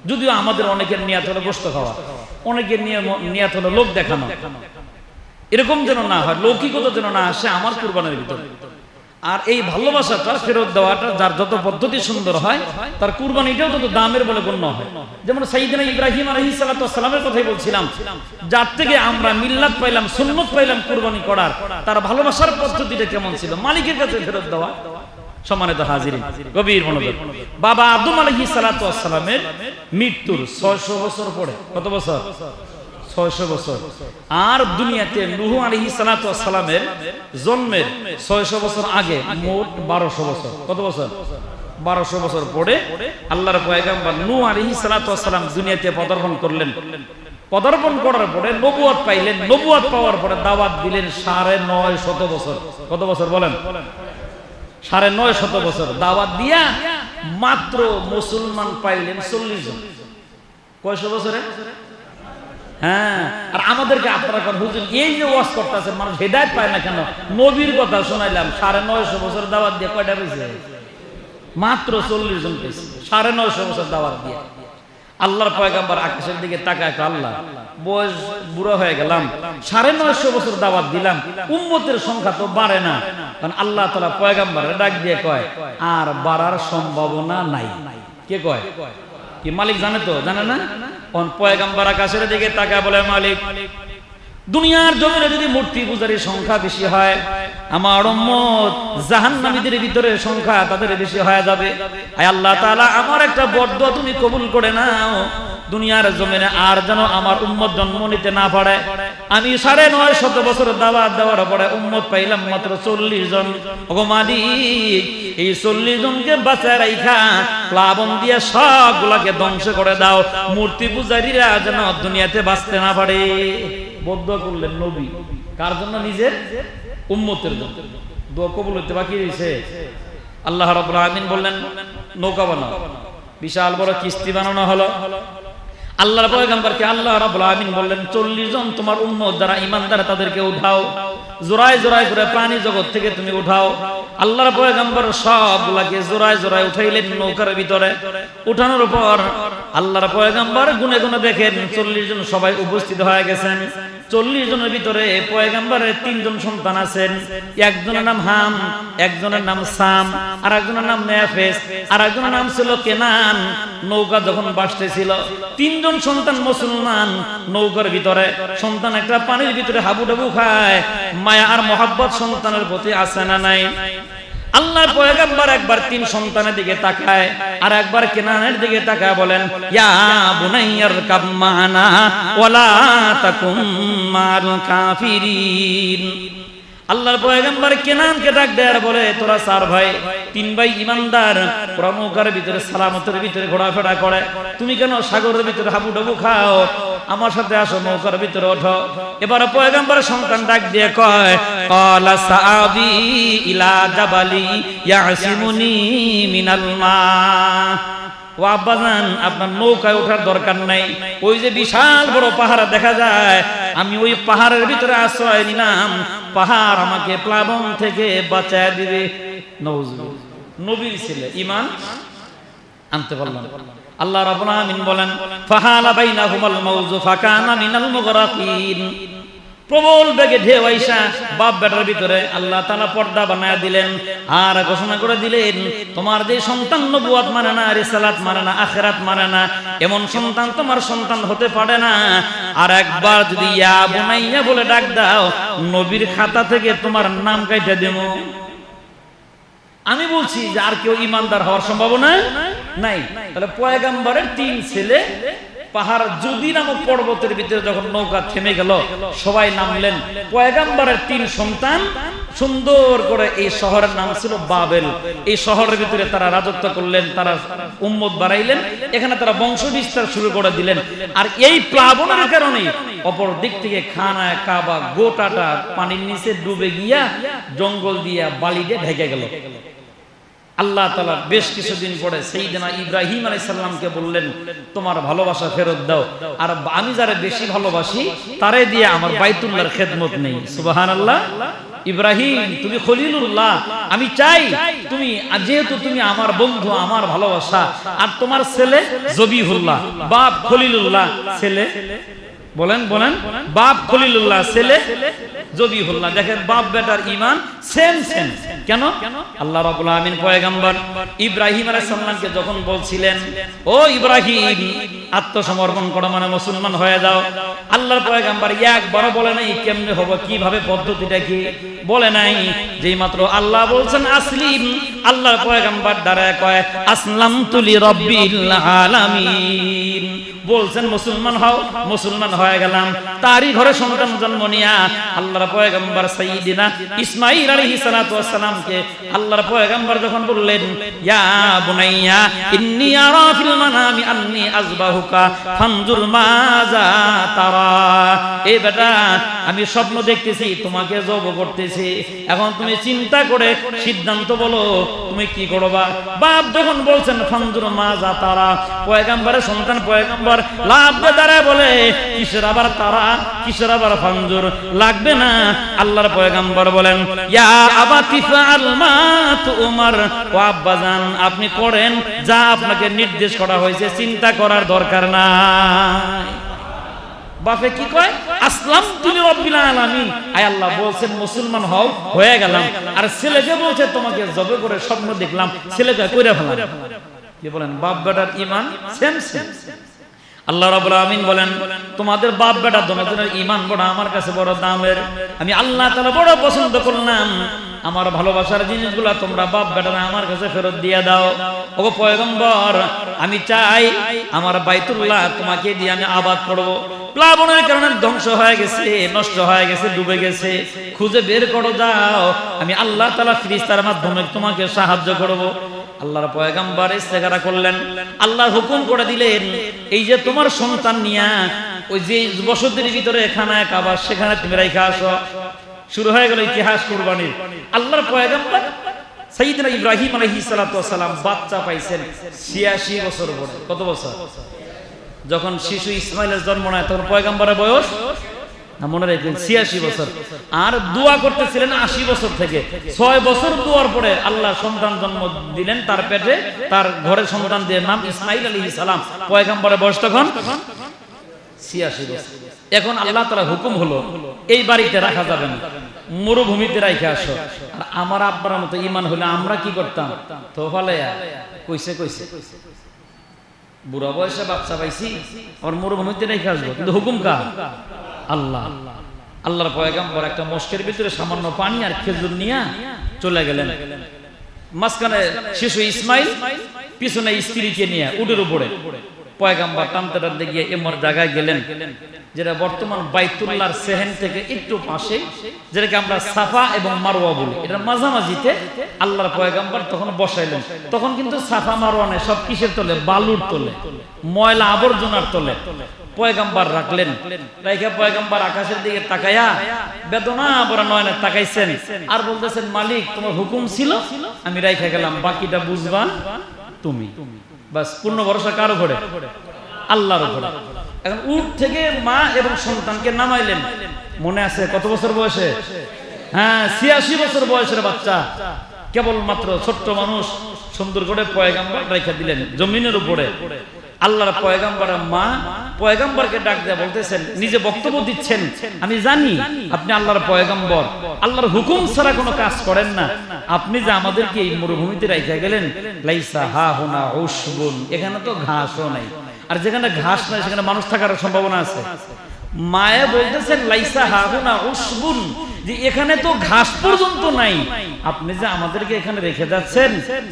যদিও আমাদের অনেকের নিয়াত হলো গোশত খাওয়া, অনেকের নিয়াত হলো লোক দেখানো, এরকম যেন না হয়, লৌকিকতা যেন না আসে আমার কুরবানির ভিতরে। আর এই ভালোবাসাটা ফেরত দেওয়াটা যার যত পদ্ধতি সুন্দর হয়, তার কুরবানিটাও তত দামের বলে গণ্য হয়। যেমন সাইয়েদনা ইব্রাহিম আলাইহিস সালাতু ওয়াস সালামের কথাই বলছিলাম, যার থেকে আমরা মিল্লাত পাইলাম, সুন্নাত পাইলাম কুরবানি করার, তার ভালোবাসার পদ্ধতিটা কেমন ছিল? মালিকের কাছে ফেরত দেওয়া। সম্মানিত হাজিরিন, গভীর মনোযোগ। বাবা আদম আলাইহিস সালাতু ওয়াস সালামের মৃত্যুর 600 বছর পরে, কত বছর? 600 বছর। আর দুনিয়াতে নূহ আলাইহিস সালাতু ওয়াস সালামের জন্মের 600 বছর আগে মোট 1200 বছর। কত বছর? 1200 বছর পরে আল্লাহর পয়গম্বর নূহ আলাইহিস সালাতু ওয়াস সালাম দুনিয়াতে পদার্পণ করলেন। পদার্পণ করার পরে নবুয়ত পাইলেন। নবুয়ত পাওয়ার পরে দাওয়াত দিলেন 950 বছর। কত বছর বলেন? 950 বছর দাওয়াত দিয়া মাত্র মুসলমান পাইলেন 40 জন। কয়শো বছরে? হ্যাঁ। আর আমাদেরকে আপনারা কোন হুজুর এই যে ওয়াজ করতেছেন, মানুষ হেদায়েত পায় না কেন? নবীর কথা শোনাইলাম, 950 বছর দাওয়াত দিয়ে কয়টা পেয়েছে? মাত্র 40 জন পেয়েছে 950 বছর দাওয়াত দিয়ে। আল্লাহর পয়গম্বর আকাশের দিকে তাকায়, আল্লাহ বয়স বুড়ো হয়ে গেলাম, 950 বছর দাওয়াত দিলাম, উম্মতের সংখ্যা তো বাড়ে না। কারণ আল্লাহ তাআলা পয়গম্বরের ডাক দিয়ে কয় আর বাড়ার সম্ভাবনা নাই। কে কয়? কি মালিক জানে? তো জানে না। কোন পয়গম্বর আকাশের দিকে তাকায় বলে, মালিক দুনিয়ার জমিনে যদি মূর্তি পূজারীর সংখ্যা বেশি হয়, আমার উম্মত জাহান্নামীদের ভিতরে সংখ্যা তাদের বেশি হয়ে যাবে। আয় আল্লাহ তাআলা, আমার একটা বদদুয়া তুমি কবুল করে নাও, দুনিয়ার জমিনে আর যেন আমার উম্মত জন্ম নিতে না পারে। আমি 950 বছর দাওয়াত দেওয়ার পরে উম্মত পাইলাম মাত্র 40 জন। ওগো মালিক, এই 40 জনকে বাঁচায় রাইখা প্লাবন দিয়ে সবগুলাকে ধ্বংস করে দাও, মূর্তি পূজারীরা যেন দুনিয়াতে বাঁচতে না পারে। বদদুয়া করলেন নবী কার জন্য? নিজের উম্মতের জন্য। দোয়া কবুল হতে বাকি রয়েছে। আল্লাহ রাব্বুল আলামিন বললেন নৌকা বানাও, বিশাল বড় কিস্তি বানানো হলো। আল্লাহর পয়গম্বরকে আল্লাহ রাব্বুল আলামিন বললেন 40 জন তোমার উম্মত যারা ঈমানদার তাদেরকে উঠাও, জোড়ায় জোড়ায় করে প্রাণী জগৎ থেকে তুমি উঠাও। আল্লাহর পয়গম্বর সবগুলাকে জোড়ায় জোড়ায় উঠাইলেন নৌকার ভিতরে। উঠানোর পর আল্লাহর পয়গম্বর গুনে গুনে দেখেন 40 জন সবাই উপস্থিত হয়ে গেছেন। 40 জনের ভিতরে পয়গম্বরের 3 জন সন্তান আছেন। একজনের নাম হাম, একজনের নাম সাম, আর একজনের নাম নেফেস, আর একজনের নাম ছিল কেনান। নৌকা যখন ভাসতেছিল 3 জন সন্তান মুসলমান নৌকার ভিতরে। সন্তান একটা পানির ভিতরে হাবুডুবু খায়, মায়া আর মহব্বত সন্তানের প্রতি আছে না নাই? আল্লাহর পয়গম্বর একবার 3 সন্তানের দিকে তাকায় আর একবার কেনানের দিকে তাকায় বলেন, ইয়া বুনাইয়ার কাব মানা ওয়ালা তাকুম মাল কাফিরিন। আল্লাহর পয়গম্বর কেনানকে ডাক দেয় আর বলে, তোরা 4 ভাই, 3 ভাই ইমানদার, ওরা নৌকার ভিতরে সালামতের ভিতরে ঘোরাফেরা করে, তুমি কেন সাগরের ভিতরে হাবুডুবু খাও? আমার সাথে আসো, নৌকার ভিতরে ওঠো। এবার পয়গম্বরের সন্তান ডাক দিয়ে কয়, ক্বালা সাআবি ইলা জাবালি ইয়াসিমুনি মিনাল মা। ও আব্বাজান, আপনার নৌকায় ওঠার দরকার নাই, ওই যে বিশাল বড় পাহাড় দেখা যায়, আমি ওই পাহাড়ের ভিতরে আশ্রয় নিলাম, পাহাড় আমাকে প্লাবন থেকে বাঁচায় দিবে। নবীর ছেলে ঈমান আনতে পারলাম। আল্লাহ রাব্বুল আলামিন বলেন, ফাহালা বাইনাহুমাল মাউজু ফাকানা মিনাল মুগরাকিন। প্রবল বেগে ঢেউ আইসা বাপ বেটার ভিতরে আল্লাহ তাআলা পর্দা বানায়া দিলেন আর ঘোষণা করে দিলেন, তোমার যে সন্তান নবুয়ত মানে না, রিসালাত মানে না, আখিরাত মানে না, এমন সন্তান তোমার সন্তান হতে পারে না। আর একবার যদি ইয়া বুনাইয়া বলে ডাক দাও, নবীর খাতা থেকে তোমার নাম কাইটা দেব। আমি বলছি যে আর কেউ ঈমানদার হওয়ার সম্ভাবনা নাই। তাহলে পয়গম্বরের 3 ছেলে পাহাড় জুদি নামক পর্বতের ভিতরে যখন নৌকা থেমে গেল, সবাই নামলেন। পয়গম্বরের 3 সন্তান সুন্দর করে, এই শহরের নাম ছিল বাবেল, এই শহরের ভিতরে তারা রাজত্ব করলেন, তারা উম্মত বাড়াইলেন, এখানে তারা বংশ বিস্তার শুরু করে দিলেন। আর এই প্লাবনের কারণে অপর দিক থেকে খানা কাবা গোটাটা পানির নিচে ডুবে গিয়া জঙ্গল দিয়া বালি দিয়ে ঢেকে গেল। আল্লাহ তাআলা বেশ কিছুদিন পরে সাইয়েদনা ইব্রাহিম আলাইহিস সালামকে বললেন, তোমার ভালোবাসা ফেরত দাও, আর আমি যারে বেশি ভালোবাসি তারে দিয়ে আমার বাইতুল্লাহর খেদমত নেই। সুবহানাল্লাহ। ইব্রাহিম, তুমি খলিলুল্লাহ, আমি চাই তুমি, যেহেতু তুমি আমার বন্ধু, আমার ভালোবাসা, আর তোমার ছেলে জবিহুল্লাহ, বাপ খলিলুল্লাহ, ছেলে বলেন বলেন, বাপ খলিলুল্লাহ, ছেলে জবিহুল্লাহ। দেখেন বাপ বেটার ঈমান সেম সেম। কেন? আল্লাহ রাব্বুল আলামিন পয়গম্বর ইব্রাহিম আলাইহিস সালামকে যখন বলছিলেন, ও ইব্রাহিম আত্মসমর্পণ করো, মানে মুসলমান হয়ে যাও, আল্লাহর পয়গম্বর একবারও বলে নাই কেমনে হবে, কিভাবে, পদ্ধতিটা কি বলে নাই। যেই মাত্র আল্লাহ বলছেন আসলিম, আল্লাহর পয়গম্বর দাঁড়ায় কয় আসলামতু লিরাব্বিল আলামিন, বলছেন মুসলমান হও, মুসলমান হয়ে গেলাম। তারই ঘরে সন্তান জন্ম নিয়া আল্লাহর পয়গম্বর সাইয়্যিদিনা ইসমাঈল আলাইহিস সালাতু ওয়াস সালামকে আল্লাহর পয়গম্বর যখন বললেন, ইয়া বুনাইয়া ইন্নী আরা ফিল মানামি আন্নী আযবাহুকা ফানজুর মাযা তারা, এ বেটা আমি স্বপ্ন দেখতেছি তোমাকে জব করতেছি, এখন তুমি চিন্তা করে সিদ্ধান্ত বলো তুমি কি করবা। বাপ যখন বলছেন ফানজুর মাযা তারা, পয়গম্বরের সন্তান পয়গম্বর লাভ দাঁড়ায় বলে, কিসের আবার তারা, কিসের আবার ফানজুর, লাগবে না। আল্লাহর পয়গম্বর বলেন, ইয়া আবাতি ফাআল মা তুমার, ও আব্বাজান আপনি করেন যা আপনাকে নির্দেশ করা হয়েছে, চিন্তা করার দরকার নাই। বাপে কি কয়, আসলামতু লিরাব্বিল আলামিন, আয় আল্লাহ বলছেন মুসলমান হও, হয়ে গেলাম। আর ছেলেকে বলছে তোমাকে জবে করে স্বপ্ন দেখলাম, ছেলেকে কইরা ফেলাম। কি বলেন, বাপ বেটার ঈমান সেম সেম। আল্লাহ রাব্বুল আলামিন বলেন, তোমাদের বাপ বেটা দুজনের ঈমান বড় আমার কাছে বড় দামের, আমি আল্লাহ তাআলা বড় পছন্দ করলাম। আমার ভালোবাসার জিনিসগুলো তোমরা বাপ বেটারা আমার কাছে ফেরত দিয়ে দাও। ওগো পয়গম্বর, আমি চাই আমার বাইতুল্লাহ তোমাকে দিয়ে আমি আবাদ করব। প্লাবনের কারণে ধ্বংস হয়ে গেছে, নষ্ট হয়ে গেছে, ডুবে গেছে, খুঁজে বের করো দাও, আমি আল্লাহ তাআলা ফেরেশতার মাধ্যমে তোমাকে সাহায্য করব। আল্লাহর পয়গম্বর ইস্তেগারা করলেন, আল্লাহ হুকুম করে দিলেন, এই যে তোমার সন্তান নিয়া ওই যে বসতির ভিতরে খানায় কাবা, সেখানে তুমি রাইখা আসো। শুরু হয়ে গেল ইতিহাস কুরবানির। আল্লাহর পয়গম্বর সাইয়্যিদনা ইব্রাহিম আলাইহিস সালাতু ওয়াস সালাম বাচ্চা পাইছেন 86 বছর বয়সে। কত বছর? যখন শিশু ইসমাইলের জন্ম নেয় তখন পয়গম্বরের বয়স, না মনে রাখবেন, 86 বছর। আর দোয়া করতেছিলেন 80 বছর থেকে। 6 বছর দোয়ার পরে আল্লাহ সন্তান জন্ম দিলেন তার পেটে, তার ঘরে সন্তান দিয়ে নাম ইসমাইল আলাইহিস সালাম। পয়গম্বরের বয়স তখন 86 বছর। এখন আল্লাহ তাআলা হুকুম হলো এই বাড়িতে রাখা যাবে না, মরুভূমিতে রাখে আসো। আর আমার আব্বার মতো ঈমান হলে আমরা কি করতাম, তো ফালায়া কইছে বুড়া বয়সে বাচ্চা পাইছি, আর মরুভূমিতে রেখে আসবো, কিন্তু হুকুম কার? আল্লাহ। আল্লাহর পয়গম্বর একটা মস্কের ভিতরে সামান্য পানি আর খেজুর নিয়ে চলে গেলেন। মাঝখানে শিশু ইসমাইল, পিছনে স্ত্রীকে নিয়ে উটের উপরে পয়গম্বর টানতে টানতে গিয়ে এমন জায়গায় গেলেন যেটা বর্তমান বাইতুল্লাহর সেহেন থেকে একটু পাশে, যেটাকে আমরা সাফা এবং মারওয়া বলি, এটা মাঝামাঝিতে আল্লাহর পয়গম্বর তখন বসাইলেন। তখন কিন্তু সাফা মারওয়া নেই, সব কিসের তলে? বালুর তলে, ময়লা আবর্জনার তলে পয়গম্বর রাখলেন। রাইখা পয়গম্বর আকাশের দিকে তাকায়া বেদনা ভরা নয়নে তাকাইছেন আর বলতেছেন, মালিক তোমার হুকুম ছিল, আমি রাইখা গেলাম, বাকিটা বুঝবা তুমি। বাস, পূর্ণ ভরসা কার উপরে? আল্লাহর উপরে। এখন উট থেকে মা এবং সন্তানকে নামাইলেন। মনে আছে কত বছর বয়সে? হ্যাঁ, 86 বছর বয়সের বাচ্চা, কেবলমাত্র ছোট্ট মানুষ, সুন্দর করে পয়গম্বর রেখে দিলেন জমিনের উপরে। আল্লাহর পয়গম্বরের মা পয়গম্বরকে ডাক দিয়ে বলতেছেন, নিজে বক্তব্য দিচ্ছেন, আমি জানি আপনি আল্লাহর পয়গম্বর, আল্লাহর হুকুম ছাড়া কোনো কাজ করেন না। আপনি যে আমাদেরকে এই মরুভূমিতে রেখে গেলেন, লাইসা হা হুনা উশবুন, এখানে তো ঘাসও নাই, আর যেখানে ঘাস নাই সেখানে মানুষ থাকার সম্ভাবনা আছে। মায়ে বলতেছেন, লাইসা হা হুনা উশবুন, যে এখানে তো ঘাস পর্যন্ত নাই, আপনি যে আমাদেরকে এখানে রেখে যাচ্ছেন,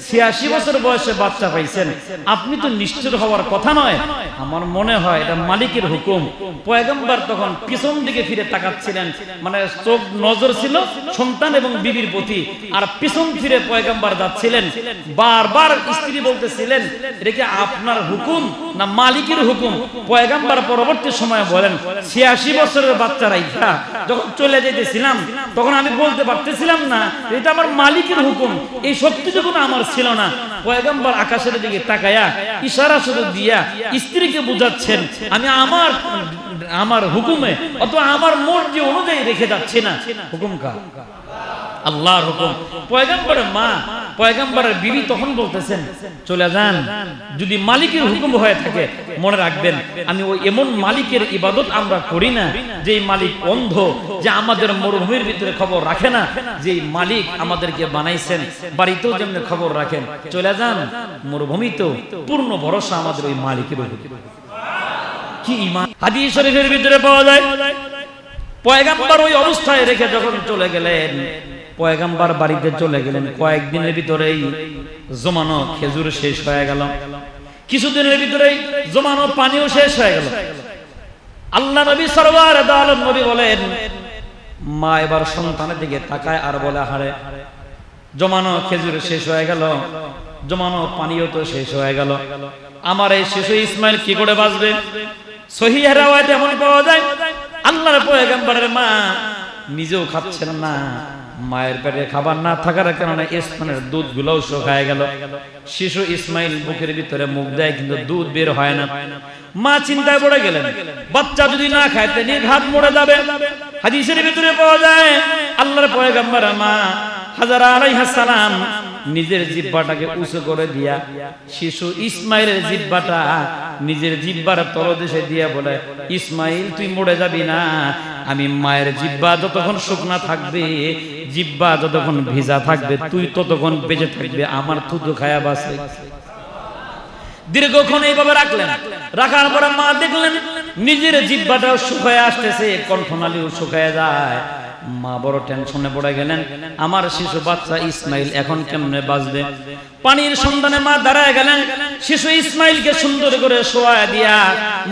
86 বছর বয়সে বাচ্চা পাইছেন, আপনি তো নিষ্ঠুর হওয়ার কথা নয়। আমার মনে হয় এটা মালিকের হুকুম। পয়গম্বর তখন পিছন দিকে ফিরে তাকাচ্ছিলেন, মানে চোখ নজর ছিল সন্তান এবং বিবির প্রতি, আর পিছন ফিরে পয়গম্বর যাচ্ছিলেন। বারবার স্ত্রী বলতেছিলেন, এটা কি আপনার হুকুম না মালিকের হুকুম? পয়গম্বর পরবর্তী সময়ে বলেন, 86 বছরের বাচ্চা রাইখা যখন চলে যেতেছিলাম তখন আমি বলতে পারতেছিলাম না এটা আমার মালিকের হুকুম, এই শক্তিটুকু আমার ছিল না। পয়গম্বর আকাশের দিকে তাকায়া ইশারা শুধু দিয়া স্ত্রীকে বুঝাচ্ছেন, আমি আমার হুকুমে অথবা আমার মর্জি অনুযায়ী রেখে যাচ্ছি না, হুকুম কার? আল্লাহর হুকুম। পয়গম্বরের মা, পয়গম্বরের বিবি তখন বলতেছেন, চলে যান, যদি মালিকের হুকুম হয়ে থাকে মনে রাখবেন, আমি ওই এমন মালিকের ইবাদত আমরা করি না যে মালিক অন্ধ, যে আমাদের মরুভূমির ভিতরে খবর রাখে না, যে মালিক আমাদেরকে বানাইছেন বাড়িতেও যেমন খবর রাখেন। চলে যান, মরুভূমি তো পূর্ণ ভরসা আমাদের ওই মালিকের উপর। কি ঈমান! হাদিস শরীফের ভিতরে পাওয়া যায়, পয়গম্বর ওই অবস্থায় রেখে যখন চলে গেলেন, পয়গম্বর বাড়িতে চলে গেলেন, কয়েকদিনের ভিতরেই জমানো খেজুর শেষ হয়ে গেল, কিছুদিনের ভিতরেই জমানো পানিও শেষ হয়ে গেল। আল্লাহ নবী সরওয়ার আলম নবী বলেন, মা এবার সন্তানের দিকে তাকায় আর বলে, হারে জমানো খেজুর শেষ হয়ে গেল, জমানো পানিও তো শেষ হয়ে গেল, আমার এই শিশু ইসমাইল কি করে বাঁচবে? সহিহ riwayat এমন পাওয়া যায়, আল্লাহর পয়গম্বরের মা নিজেও খাচ্ছেন না, মায়ের পেটে খাবার না থাকার কারণে ইসমাইলের দুধ গুলোও শুকিয়ে গেল। শিশু ইসমাইল বুকের ভিতরে মুখ দেয় কিন্তু দুধ বের হয় না। মা চিন্তায় পড়ে গেলেন, বাচ্চা যদি না খায় তাহলে নির্ঘাত মরে যাবে। হাদিসের ভিতরে পাওয়া যায়, আল্লাহর পয়গম্বরের মা হাজারা আলাইহিস সালাম নিজের জিহ্বাটাকে উঁচু করে দিয়া শিশু ইসমাইলের জিহ্বাটা নিজের জিহ্বার তলদেশে দিয়ে বলে, ইসমাইল তুই মরে যাবি না, আমি মায়ের জিহ্বা যতক্ষণ শুকনা থাকবে, জিহ্বা যতক্ষণ ভিজা থাকবে, তুই ততক্ষণ বেঁচে থাকবে, আমার থুতু খায়া বাঁচবে। দীর্ঘক্ষণ এইভাবে রাখলেন। রাখার পরে মা দেখলেন নিজের জিহ্বাটাও শুকায় আসতেছে, কণ্ঠনালীও শুকায় যায়। মা বড় টেনশনে পড়ে গেলেন, আমার শিশু বাচ্চা ইসমাইল এখন কেমনে বাঁচবে। পানির সন্ধানে মা দাঁড়ায় গেলেন। শিশু ইসমাইলকে সুন্দর করে শোয়া দিয়া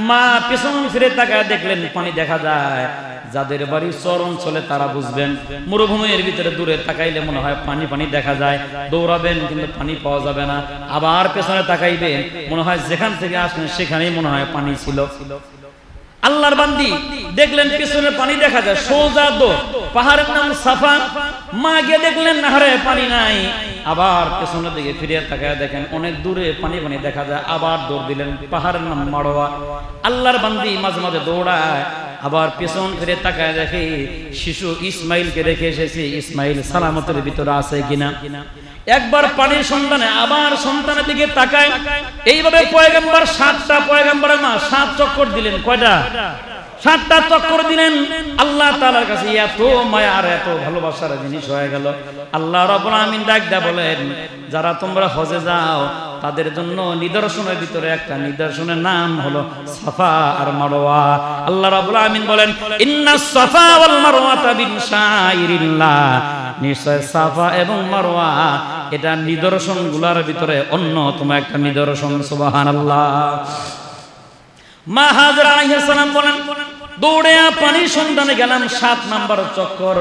মা পেছন ফিরে তাকায় দেখলেন পানি দেখা যায়। যাদের বাড়ি চর অঞ্চলে তারা বুঝবেন, মরুভূমির ভিতরে দূরে তাকাইলে মনে হয় পানি পানি দেখা যায়, দৌড়াবেন কিন্তু পানি পাওয়া যাবে না। আবার পেছনে তাকাইবেন, মনে হয় যেখান থেকে আসলেন সেখানেই মনে হয় পানি ছিল। আল্লাহর বান্দি দেখলেন পিছনে পানি দেখা যায়, সোজা দৌড়, পাহাড়ের নাম সাফা। মা গিয়ে দেখলেন নাহরে পানি নাই। আবার পেছনের দিকে ফিরে তাকায় দেখেন অনেক দূরে পানি পানি দেখা যায়, আবার দৌড় দিলেন, পাহাড়ের নাম মারোয়া। আল্লাহর বান্দি মাঝে মাঝে দৌড়ায়, আবার পেছন ফিরে তাকায় দেখে শিশু ইসমাইলকে রেখে এসেছে, ইসমাইল সালামতের ভিতরে আছে কিনা। একবার পানির সন্ধানে আবার সন্তানের দিকে তাকায়। এইভাবে পয়গম্বর 7টা পয়গম্বরের মা 7 চক্কর দিলেন। কয়টা? 7টা চক্কর দিলেন। আল্লাহ তাআলার কাছে এত মায়া আর এত ভালোবাসার জিনিস হয়ে গেল। আল্লাহ রাব্বুল আমিন ডাক দেয়া বলেন, যারা তোমরা হজে যাও তাদের জন্য নিদর্শনের ভিতরে একটা নিদর্শনের নাম হলো সাফা আর মারওয়া। আল্লাহ রাব্বুল আমিন বলেন, ইন্নাস সাফা ওয়াল মারওয়াতা মিন শাইরিল্লাহ, নিশ্চয় সাফা এবং মারওয়া এটা নিদর্শনগুলোর ভিতরে অন্যতম একটা নিদর্শন। সুবহানাল্লাহ। মা হাজরা আলাইহিস সালাম বলেন, দৌড়ে পানির সন্ধানে গেলাম 7 নাম্বার চক্কর,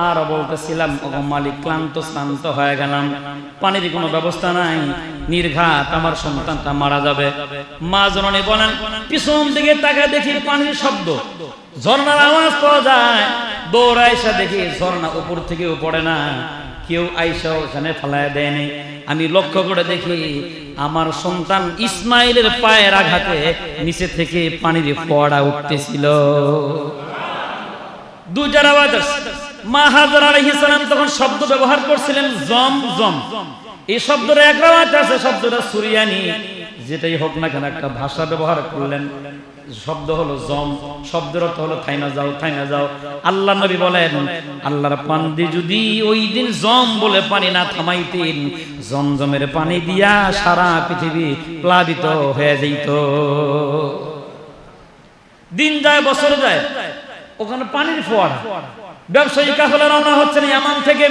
আর বলতেছিলাম ও মালিক ক্লান্ত হয়ে গেলাম, পানির কোনো ব্যবস্থা নাই, নির্ঘাত আমার সন্তানটা মারা যাবে। মা জননী বলেন, পিছন দিকে তাকায় দেখি পানির শব্দ, ঝর্ণার আওয়াজ পাওয়া যায়। দৌড়ে এসে দেখি ঝর্ণা উপর থেকেও পড়ে না, কেউ আইসা ওখানে ফেলায় দেয়নি। আমি লক্ষ্য করে দেখি আমার সন্তান ইসমাইলের পায়ের আঘাতে নিচে থেকে পানির ফোয়ারা উঠতেছিল। দুইটার আওয়াজ আসছে। মা হাজরা আলাইহিস সালাম তখন শব্দ ব্যবহার করছিলেন জম জম। এই শব্দের এক আওয়াজ আছে, শব্দটা সুরিয়ানি, যেটাই হোক না কেন একটা ভাষা ব্যবহার করলেন। শব্দ হলো জম, শব্দের অর্থ হলো থাইনা যাও, থাইনা যাও। আল্লাহ নবী বলেন, আল্লাহর বান্দি যদি ওই দিন জম বলে পানি না থামাইতেন, জমজমের পানি দিয়া সারা পৃথিবী প্লাবিত হয়ে যেত। দিন যায় বছর যায়, ওখানে পানির ফোয়ারা। ব্যবসায়ী কাফেলা রওনা হচ্ছেন ইয়ামান থেকে,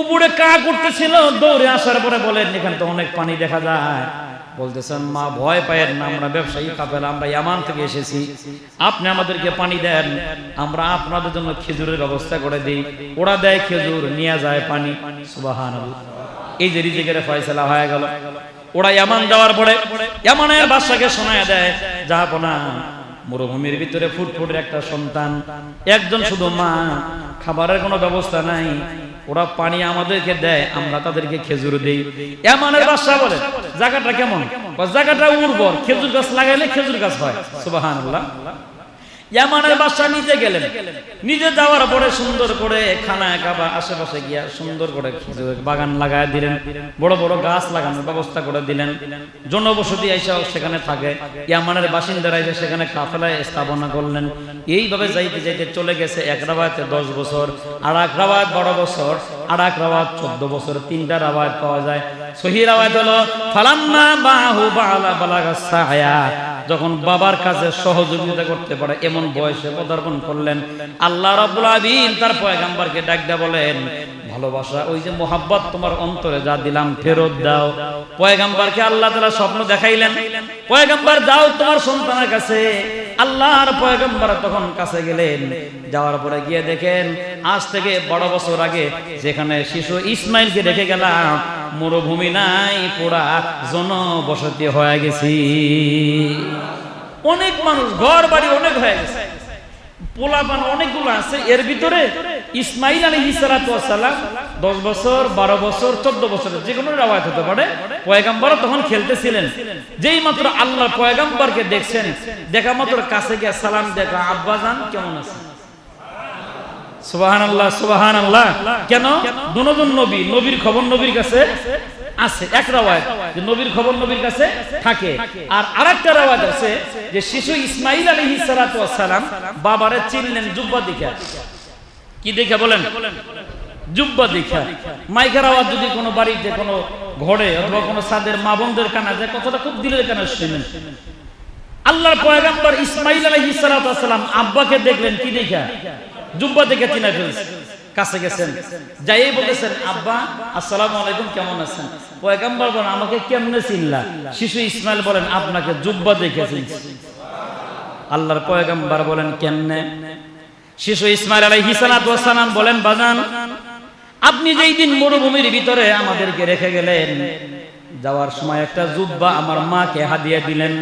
উপরে কাক উঠতেছিল। দৌড়ে আসার পরে বলেন, এখানে তো অনেক পানি দেখা যায়। বলতেছেন, মা ভয় পায়েন না, আমরা ব্যবসায়ী কাফেলা, আমরা ইয়ামান থেকে এসেছি, আপনি আমাদেরকে পানি দেন, আমরা আপনাদের জন্য খেজুরের ব্যবস্থা করে দিই। ওরা দেয় খেজুর, নিয়ে যায় পানি। সুবহানাল্লাহ। এই যে রিজিকের ফয়সালা হয়ে গেল। ওরা ইয়ামান যাওয়ার পরে ইয়ামানের বাদশাকে শোনায় দেয়, জাহাপনা মরুভূমির ভিতরে ফুটফুটের একটা সন্তান, একজন শুধু মা, খাবারের কোনো ব্যবস্থা নাই, ওরা পানি আমাদেরকে দেয়, আমরা তাদেরকে খেজুর দেই। ইয়ামানের বাদশা বলে, জায়গাটা কেমন? জায়গাটা উর্বর, খেজুর গাছ লাগাইলে খেজুর গাছ হয়। সুবহানাল্লাহ। ইয়ামানের বাদশা নিজে গেলেন, নিজে যাওয়ার পরে সুন্দর করে খানা কাবা আশেপাশে গিয়া সুন্দর করে খেজুর বাগান লাগায় দিলেন, বড় বড় গাছ লাগানোর ব্যবস্থা করে দিলেন। জনবসতি এসেও সেখানে থাকে, ইয়ামানের বাসিন্দারা এসে সেখানে কাফেলা স্থাপনা করলেন। এইভাবে যাইতে যাইতে চলে গেছে এক রাওয়ায়াতে 10 বছর, আর এক রাওয়ায়াত 12 বছর, আর এক রাওয়ায়াত 14 বছর। 3টা রাওয়ায়াত পাওয়া যায়। সহিহ রাওয়ায়াত হলো ফালাম্মা বাহু বালাগাস সায়া, যখন বাবার কাছে সহযোগিতা করতে পারে এমন বয়সে পদার্পণ করলেন। আল্লাহ রাব্বুল আলামিন তার পয়গম্বরকে ডাক দেয়া বলেন, ভালোবাসা, ওই যে মোহাব্বত তোমার অন্তরে যা দিলাম ফেরত দাও। পয়গম্বরকে আল্লাহ তাআলা স্বপ্ন দেখাইলেন, পয়গম্বর যাও তোমার সন্তানের কাছে। আল্লাহর পয়গম্বর তখন কাছে গেলেন, যাওয়ার পরে গিয়ে দেখেন আজ থেকে 12 বছর আগে যেখানে শিশু ইসমাইলকে রেখে গেলাম, মরুভূমি নাই, পুরা জনবসতি হয়ে গেছি। অনেক মানুষ, ঘর বাড়ি অনেক হয়ে গেছে, পোলাপান অনেকগুলো আছে। এর ভিতরে ইসমাইল আলাইহিস সালাতু ওয়াস সালাম 10 বছর, 12 বছর, 14 বছরের যে কোনো রাওয়ায়াত হতে পারে। পয়গম্বর তখন খেলতেছিলেন। যেই মাত্র আল্লাহর পয়গম্বরকে দেখছেন, দেখা মাত্র কাছে গিয়ে সালাম দেখা, আব্বাজান কেমন আছেন? সুবহানাল্লাহ, সুবহানাল্লাহ। কেন? দুজন নবী, নবীর খবর নবীর কাছে আছে এক রাওয়ায়াত যে নবীর খবর নবীর কাছে থাকে, আর আরেকটা রাওয়ায়াত আছে যে শিশু ইসমাঈল আলাইহিস সালাতু ওয়াস সালাম বাবারে চিনলেন জুব্বা দেখা। কি দেখে বলেন? জুব্বা দেখা। মাইকের আওয়াজ যদি কোনো বাড়িতে কোনো ঘরে অথবা কোনো সাদের মা বোনদের কানে যায়, কথাটা খুব দিলের কানে শুনেন। আল্লাহর পয়গম্বর ইসমাঈল আলাইহিস সালাতু ওয়াস সালাম আব্বাকে দেখলেন কি দেখা? জুব্বা দেখে চিনা ফেলছে। কাছে গেছেন, যাই বলেছেন আব্বা আসসালামু আলাইকুম, কেমন আছেন? পয়গম্বর বলেন আমাকে কেমনে চিনলা? শিশু ইসমাইল বলেন আপনাকে জুব্বা দেখে চিনছি। আল্লাহর পয়গম্বর বলেন কেমনে? শিশু ইসমাইল আলাইহিস সালাতু ওয়াস সালাম বলেন বাজান, আপনি যেই দিন মরুভূমির ভিতরে আমাদেরকে রেখে গেলেন, যাওয়ার সময় একটা জুব্বা আমার মাকে হাদিয়া দিলেন।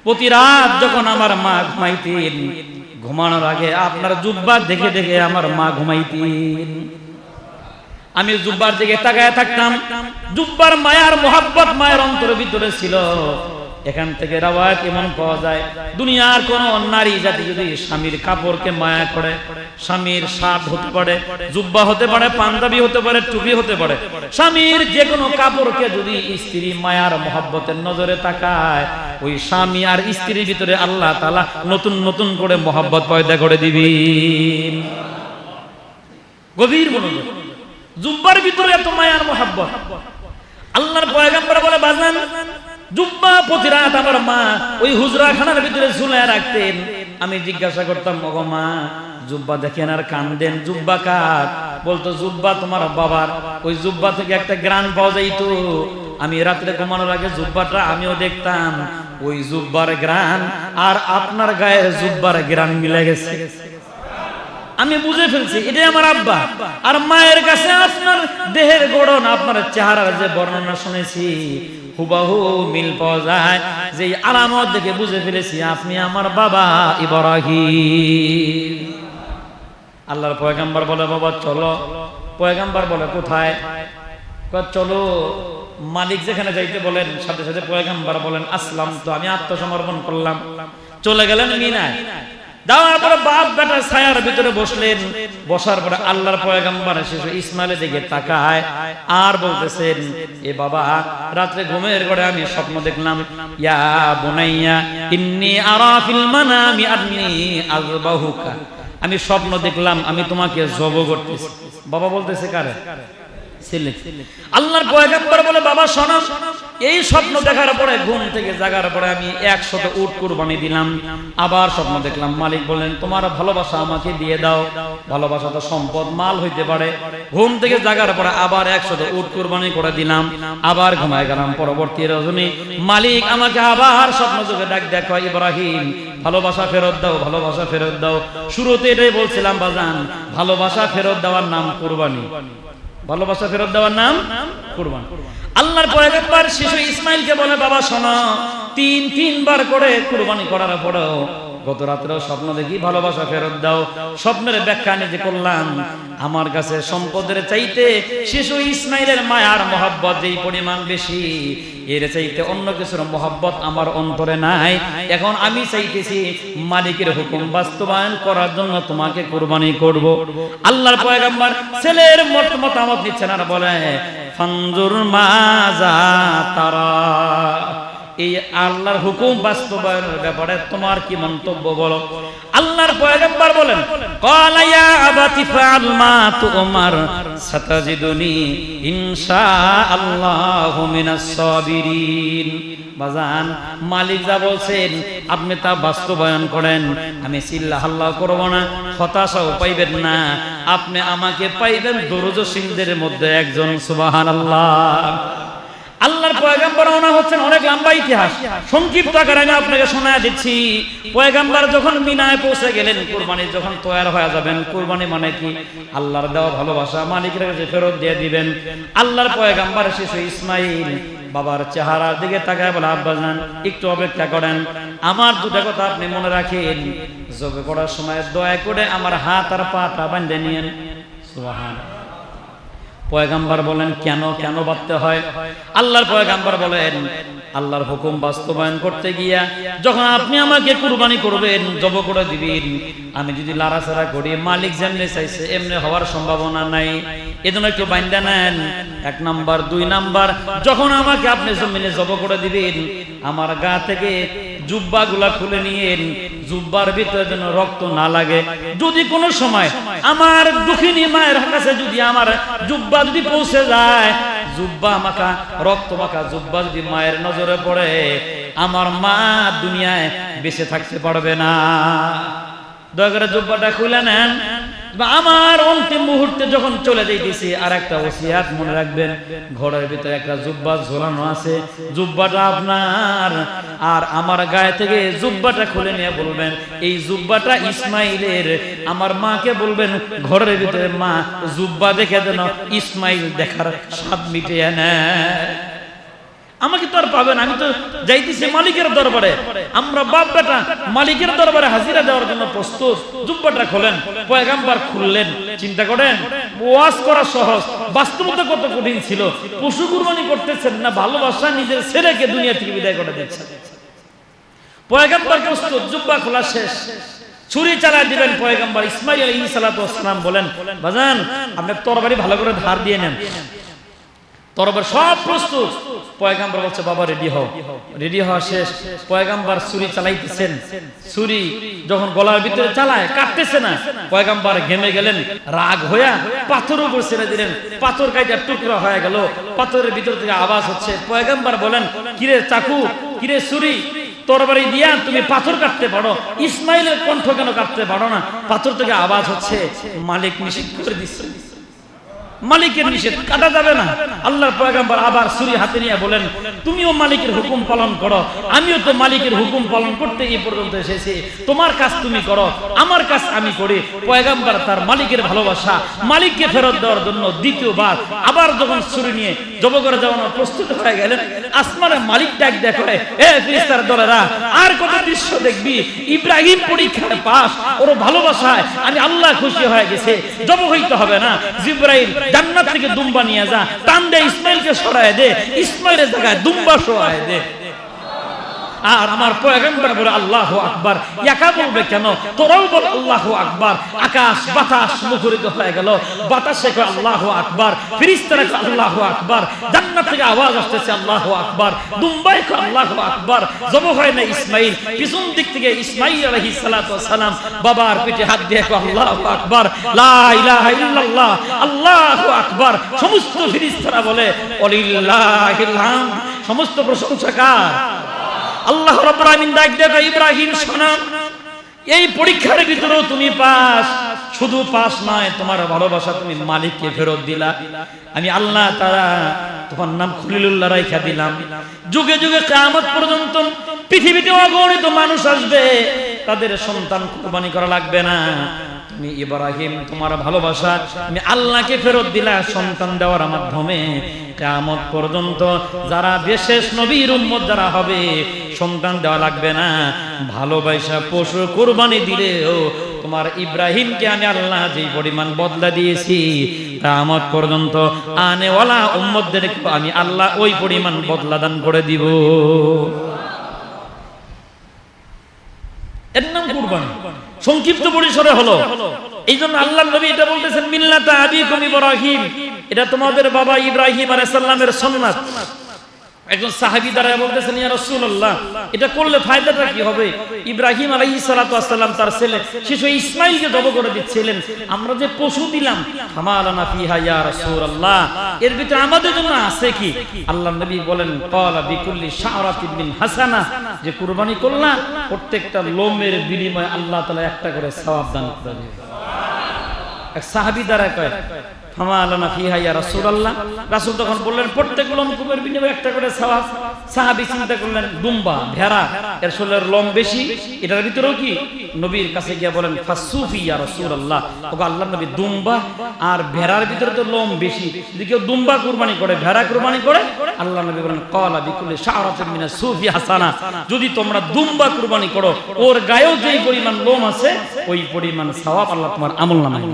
প্রতি রাত যখন আমার মা ঘুমাইতেন, ঘুমানোর আগে আপনার জুব্বা দেখে দেখে আমার মা ঘুমাইতেন। আমি জুব্বার দিকে তাকায় থাকতাম। জুব্বার মায়ার মোহাব্বত মায়ের অন্তরের ভিতরে ছিল। এখান থেকে রাওয়ায়াত এমন পাওয়া যায়, দুনিয়ার কোন নারী জাতি যদি স্বামীর কাপড়কে মায়া করে, স্বামীর শার্ট হতে পারে, জুব্বা হতে পারে, পাঞ্জাবি হতে পারে, টুপি হতে পারে, স্বামীর যে কোনো কাপড়কে যদি স্ত্রী মায়ার মোহাব্বতের নজরে তাকায়, ওই স্বামী আর স্ত্রীর ভিতরে আল্লাহ তাআলা নতুন নতুন করে মোহাব্বত পয়দা করে দিবেন। গভীর মনোযোগ। জুব্বার ভিতরে এত মায়ার মোহাব্বত। আল্লাহর পয়গম্বর বলে বাজান, জুব্বা প্রতি রাত আমার মা ওই হুজরাখানার ভিতরে ঝুলায় রাখতেন। আমি জিজ্ঞাসা করতাম ওগো মা, জুব্বা দেখেন আর কান্দেন, জুব্বা কার? বলতো জুব্বা তোমার বাবার। ওই জুব্বা থেকে একটা গ্রান পাওয়া যাইতো। আমি রাত্রে ঘুমানোর আগে জুব্বাটা আমিও দেখতাম। ওই জুব্বার গ্রান আর আপনার গায়ের জুব্বার গ্রান মিলে গেছে। আমি বুঝে ফেলছি এটাই আমার আব্বা। আর মায়ের কাছে আপনার দেহের গড়ন, আপনার চেহারার যে বর্ণনা শুনেছি হুবাহু মিল পাওয়া যায়। যে আলামত দেখে বুঝে ফেলেছি আপনি আমার বাবা ইব্রাহিম। আল্লাহর পয়গম্বর বলে বাবা চলো। পয়গম্বর বলে কোথায়? চলো মালিক যেখানে যাইতে বলেন। সাথে সাথে পয়গম্বর বলেন আসলাম, তো আমি আত্মসমর্পণ করলাম। চলে গেলেন মিনায়। যাওয়ার পরে বাপ বেটা ছায়ার ভিতরে বসলেন। বসার পরে আল্লাহর পয়গম্বর শিশু ইসমাইলের দিকে তাকায় আর বলতেছেন, এ বাবা, রাতে ঘুমের ঘরে আমি স্বপ্ন দেখলাম, ইয়া বুনাইয়া ইন্নী আরা ফিল মানামি আন্নী আযবাহুকা। আমি স্বপ্ন দেখলাম আমি তোমাকে জবাই করতেছি। বাবা বলতেছে কারে? ছেলে। আল্লাহর পয়গম্বর বলে বাবা শোনো, এই স্বপ্ন দেখার পরে ঘুম থেকে জাগার পরে আমি 100টা উট কুরবানি দিলাম। আবার স্বপ্ন দেখলাম মালিক বলেন তোমার ভালোবাসা আমাকে দিয়ে দাও। ভালোবাসা তো সম্পদ, মাল হইতে পারে। ঘুম থেকে জাগার পরে আবার 100টা উট কুরবানি করে দিলাম। আবার ঘুমায় গেলাম। পরবর্তী রজনী মালিক আমাকে আবার স্বপ্ন যোগে ডাক দেখো, ইব্রাহিম ভালোবাসা ফেরত দাও, ভালোবাসা ফেরত দাও। শুরুতে এটাই বলছিলাম বাজান, ভালোবাসা ফেরত দেওয়ার নাম কুরবানি। ভালোবাসা ফেরত দেওয়ার নাম কুরবান। আল্লাহর পয়গম্বর শিশু ইসমাইলকে বলে বাবা শোনো, তিনবার করে কুরবানি করার পরেও গত রাতেও স্বপ্ন দেখি ভালোবাসা ফেরত দাও। স্বপ্নের ব্যাখ্যা নিজে করলাম। আমার কাছে সম্পদের চাইতে শিশু ইসমাইলের মায়ার মহব্বত যেই পরিমাণ বেশি, এর চাইতে অন্য কিছুর মহব্বত আমার অন্তরে নাই। এখন আমি চাইতেছি মালিকের হুকুম বাস্তবায়ন করার জন্য তোমাকে কুরবানি করব। আল্লাহর পয়গম্বর ছেলের মতামত নিচ্ছেন আর বলে ফানজুর মাজা তারা, এই আল্লাহর হুকুম বাস্তবায়নের ব্যাপারে তোমার কি মন্তব্য বলো। আল্লাহর পয়গম্বর বলেন ক্বালা ইয়া আবাতি ফাআল মা তুমার সাতাজিদুনি ইনশাআল্লাহু মিনাস সাবিরিন। বাজান মালিক যা বলছেন আপনি তা বাস্তবায়ন করেন। আমি চিল্লা হাল্লা করব না, হতাশাও পাইবেন না। আপনি আমাকে পাইবেন দরুদশীলদের মধ্যে একজন। সুবহানাল্লাহ। আল্লাহর পয়গম্বর ওনা হচ্ছেন অনেক লম্বা ইতিহাস, সংক্ষিপ্ত আকারে আমি আপনাকে শোনায় দিচ্ছি। পয়গম্বর যখন মিনায় পৌঁছে গেলেন, কুরবানি যখন তৈরি হয়ে যাবেন, কুরবানি মানে কি আল্লাহর দেওয়া ভালোবাসা মালিকের কাছে ফেরত দিয়ে দিবেন। আল্লাহর পয়গম্বর শিশু ইসমাইল বাবার চেহারার দিকে তাকায় বলে আব্বাজান একটু অপেক্ষা করেন, আমার দুটো কথা আপনি মনে রাখেন। জবে করার সময় দয়া করে আমার হাত আর পাটা বাঁধে নিয়েন। সুবহানাল্লাহ। পয়গাম্বর বলেন কেন কেন বাঁধতে হয়? আল্লাহর পয়গাম্বর বলেন আল্লাহর হুকুম বাস্তবায়ন করতে গিয়া যখন আপনি আমাকে কুরবানি করবেন, জব করে দিবেন, আমি যদি লাড়াচাড়া করি মালিক যেমনি চাইছে এমনি হওয়ার সম্ভাবনা নাই। এজন্য একটু বাইন্দা নেন। 1 নাম্বার। 2 নাম্বার, যখন আমাকে আপনি জমিনে জব করে দিবেন আমার গা থেকে জুব্বাগুলা খুলে নিয়েন, জুব্বার ভিতরে যেন রক্ত না লাগে। যদি কোনো সময় আমার দুঃখিনী মায়ের কাছে যদি আমার জুব্বা যদি পৌঁছে যায়, জুব্বা মাখা রক্ত মাখা জুব্বা যদি মায়ের নজরে পড়ে, আমার মা দুনিয়ায় বেঁচে থাকতে পারবে না। দয়া করে জুব্বাটা খুলে নেন। আমার অন্তিম মুহূর্তে যখন চলে যাইতেছি, আর একটা ওসিয়াত মনে রাখবেন, ঘরের ভিতরে একটা জুব্বা ঝোলানো আছে, জুব্বাটা আপনার। আর আমার গায়ে থেকে জুব্বাটা খুলে নিয়ে বলবেন এই জুব্বাটা ইসমাইলের। আমার মাকে বলবেন ঘরের ভিতরে মা জুব্বা দেখে যেন ইসমাইল দেখার স্বাদ মিটিয়ে নেয়। আমাকে তো আর পাবেন, আমি তো যাইতেছি মালিকের দরবারে। আমরা বাপ বেটা মালিকের দরবারে হাজিরা দেওয়ার জন্য প্রস্তুত। জুব্বাটা খোলেন, পয়গাম্বর খুললেন। চিন্তা করেন ওয়াজ করা সহজ, বাস্তবতা কত কঠিন ছিল। পশু কুরবানি করতেছেন না ভালোবাসা নিজের ছেলেকে দুনিয়া থেকে বিদায় করে দিচ্ছেন। পয়গাম্বর প্রস্তুত, জুব্বা খোলা শেষ, ছুরি চালা দিবেন পয়গাম্বর। ইসমাইল আলাইহিস সালাতু ওয়াস সালাম বলেন বাজান আপনি তরবারি ভালো করে ধার দিয়ে নেন। তরবার সব প্রস্তুত। পয়গাম্বর বলছে বাবা রেডি হও। রেডি হওয়া শেষ। পয়গাম্বর ছুরি চালাইতেছেন। ছুরি যখন গলার ভিতরে চালায় কাটতেছে না, পয়গাম্বর ঘেমে গেলেন, রাগ হইয়া পাথর উপর ছেড়ে দিলেন। পাথর কাইটা টুকরা হয়ে গেল। পাথরের ভিতর থেকে আওয়াজ হচ্ছে। পয়গাম্বর বলেন কিরে চাকু, কিরে ছুরি, তরবারি দিয়া তুমি পাথর কাটতে পারো, ইসমাইলের কণ্ঠ কেন কাটতে পারো না? পাথর থেকে আওয়াজ হচ্ছে মালিক নিষেধ করে দিচ্ছে, মালিকের নিষেধ, কাটা যাবে না। আল্লাহর পয়গাম্বর আবার ছুরি হাতে নিয়ে বলেন তুমিও মালিকের হুকুম পালন করো, আমিও তো মালিকের হুকুম পালন করতে এই পর্যন্ত এসেছি। তোমার কাজ তুমি করো, আমার কাজ আমি করি। পয়গাম্বর তার মালিকের ভালোবাসা, মালিককে ফেরত দেওয়ার জন্য দ্বিতীয়বার আবার যখন ছুরি নিয়ে জব করে যাওয়ানোর প্রস্তুত হয়ে গেলেন, আসমানের মালিক ডাক দেখে এ ফেরেশতার দলেরা আর কত দৃশ্য দেখবি? ইব্রাহিম পরীক্ষায় পাস, ওর ভালোবাসায় আমি আল্লাহ খুশি হয়ে গেছে, জব হইতে হবে না। জিবরাইল জান্নাত থেকে দুম্বা নিয়ে যা, টান দে ইসমাইলকে সরায় দে, ইসমাইলের জায়গায় দুম্বা সরায় দে। আর আমার পয়গম্বর বলে আল্লাহু আকবার। একা বলবে কেন? তোরাও বল আল্লাহু আকবার। আকাশ বাতাস মুখরিত হয়ে গেল, বাতাসে কয় আল্লাহু আকবার, ফেরেশতারা কয় আল্লাহু আকবার, জান্নাত থেকে আওয়াজ আসতেছে আল্লাহু আকবার, দুম্বাই কয় আল্লাহু আকবার। জবাই হয় না ইসমাইল, পিছন দিক থেকে ইসমাইল আলাইহিস সালাতু ওয়াস সালাম বাবার পিঠে হাত দিয়ে কয় আল্লাহু আকবার, লা ইলাহা ইল্লাল্লাহ, আল্লাহু আকবার। সমস্ত ফেরেশতারা বলে ওয়ালিল্লাহিল হামদ, সমস্ত প্রশংসা কার? আল্লাহ রাব্বুল আলামিন ডাক দেয় ইব্রাহিম শোনো, এই পরীক্ষার ভিতরেও তুমি পাস। শুধু পাস নয়, তোমার ভালোবাসা তুমি মালিককে ফেরত দিলা। আমি আল্লাহ তাআলা তোমার নাম খলিলুল্লাহ রাইখা দিলাম। যুগে যুগে কিয়ামত পর্যন্ত পৃথিবীতে অগণিত মানুষ আসবে, তাদের সন্তান কুরবানি করা লাগবে না। তুমি ইব্রাহিম তোমার ভালোবাসা তুমি আল্লাহকে ফেরত দিলা সন্তান দেওয়ার মাধ্যমে। কিয়ামত পর্যন্ত যারা বিশেষ নবীর উম্মত যারা হবে, সন্তান দেওয়া লাগবে না, ভালোবাসা পশু কুরবানি দিলেও তোমার ইব্রাহিমকে আমি আল্লাহ যে পরিমাণ বদলা দিয়েছি, কিয়ামত পর্যন্ত আনেওয়ালা উম্মতদেরকে আমি আল্লাহ ওই পরিমাণ বদলা দান করে দিব। এর নাম কুরবানি। সংক্ষিপ্ত পরিসরে হলো। এই জন্য আল্লাহর নবী এটা বলতেছেন মিল্লাতা আবিকুম ইব্রাহিম, এটা তোমাদের বাবা ইব্রাহিম আলাইহিস সালামের সুন্নাত। একজন সাহাবী দাঁড়ায় বলতেছেন ইয়া রাসূলুল্লাহ, এটা করলে ফায়দাটা কি হবে? ইব্রাহিম আলাইহিস সালাতু ওয়াস সালাম তার ছেলে শিশু ইসমাইলকে জব করে দিচ্ছিলেন, আমরা যে পশু দিলাম ফামালানা ফিহা ইয়া রাসূলুল্লাহ, এর ভিতরে আমাদের জন্য আছে কি? আল্লাহর নবী বলেন ক্বালা বিকুল্লি শা'রাতিন মিন হাসানাহ, যে কুরবানি করলা প্রত্যেকটা লোমের বিনিময়ে আল্লাহ তাআলা একটা করে সওয়াব দান করবে। এক সাহাবী দাঁড়ায় কয় ফামালানা ফিহা ইয়া রাসূলুল্লাহ, রাসূল তখন বললেন প্রত্যেক লোমকূপের বিনিময়ে একটা করে সওয়াব। সাহাবী চিন্তা করলেন দুম্বা ভেড়া এর শরীরের লোম বেশি, এটার ভিতরেও কি? নবীর কাছে গিয়ে বলেন ফাসুফি ইয়া রাসূলুল্লাহ, ওগো আল্লাহর নবী দুম্বা আর ভেড়ার ভিতরে তো লোম বেশি, যদি কেউ দুম্বা কুরবানি করে ভেড়া কুরবানি করে, আল্লাহর নবী বলেন ক্বালা বিকুল্লি শা'রাতিন মিনাস সুফি হাসানা, যদি তোমরা দুম্বা কুরবানি করো ওর গায়েও যেই পরিমাণ লোম আছে ওই পরিমাণ সওয়াব আল্লাহ তোমার আমলনামায়।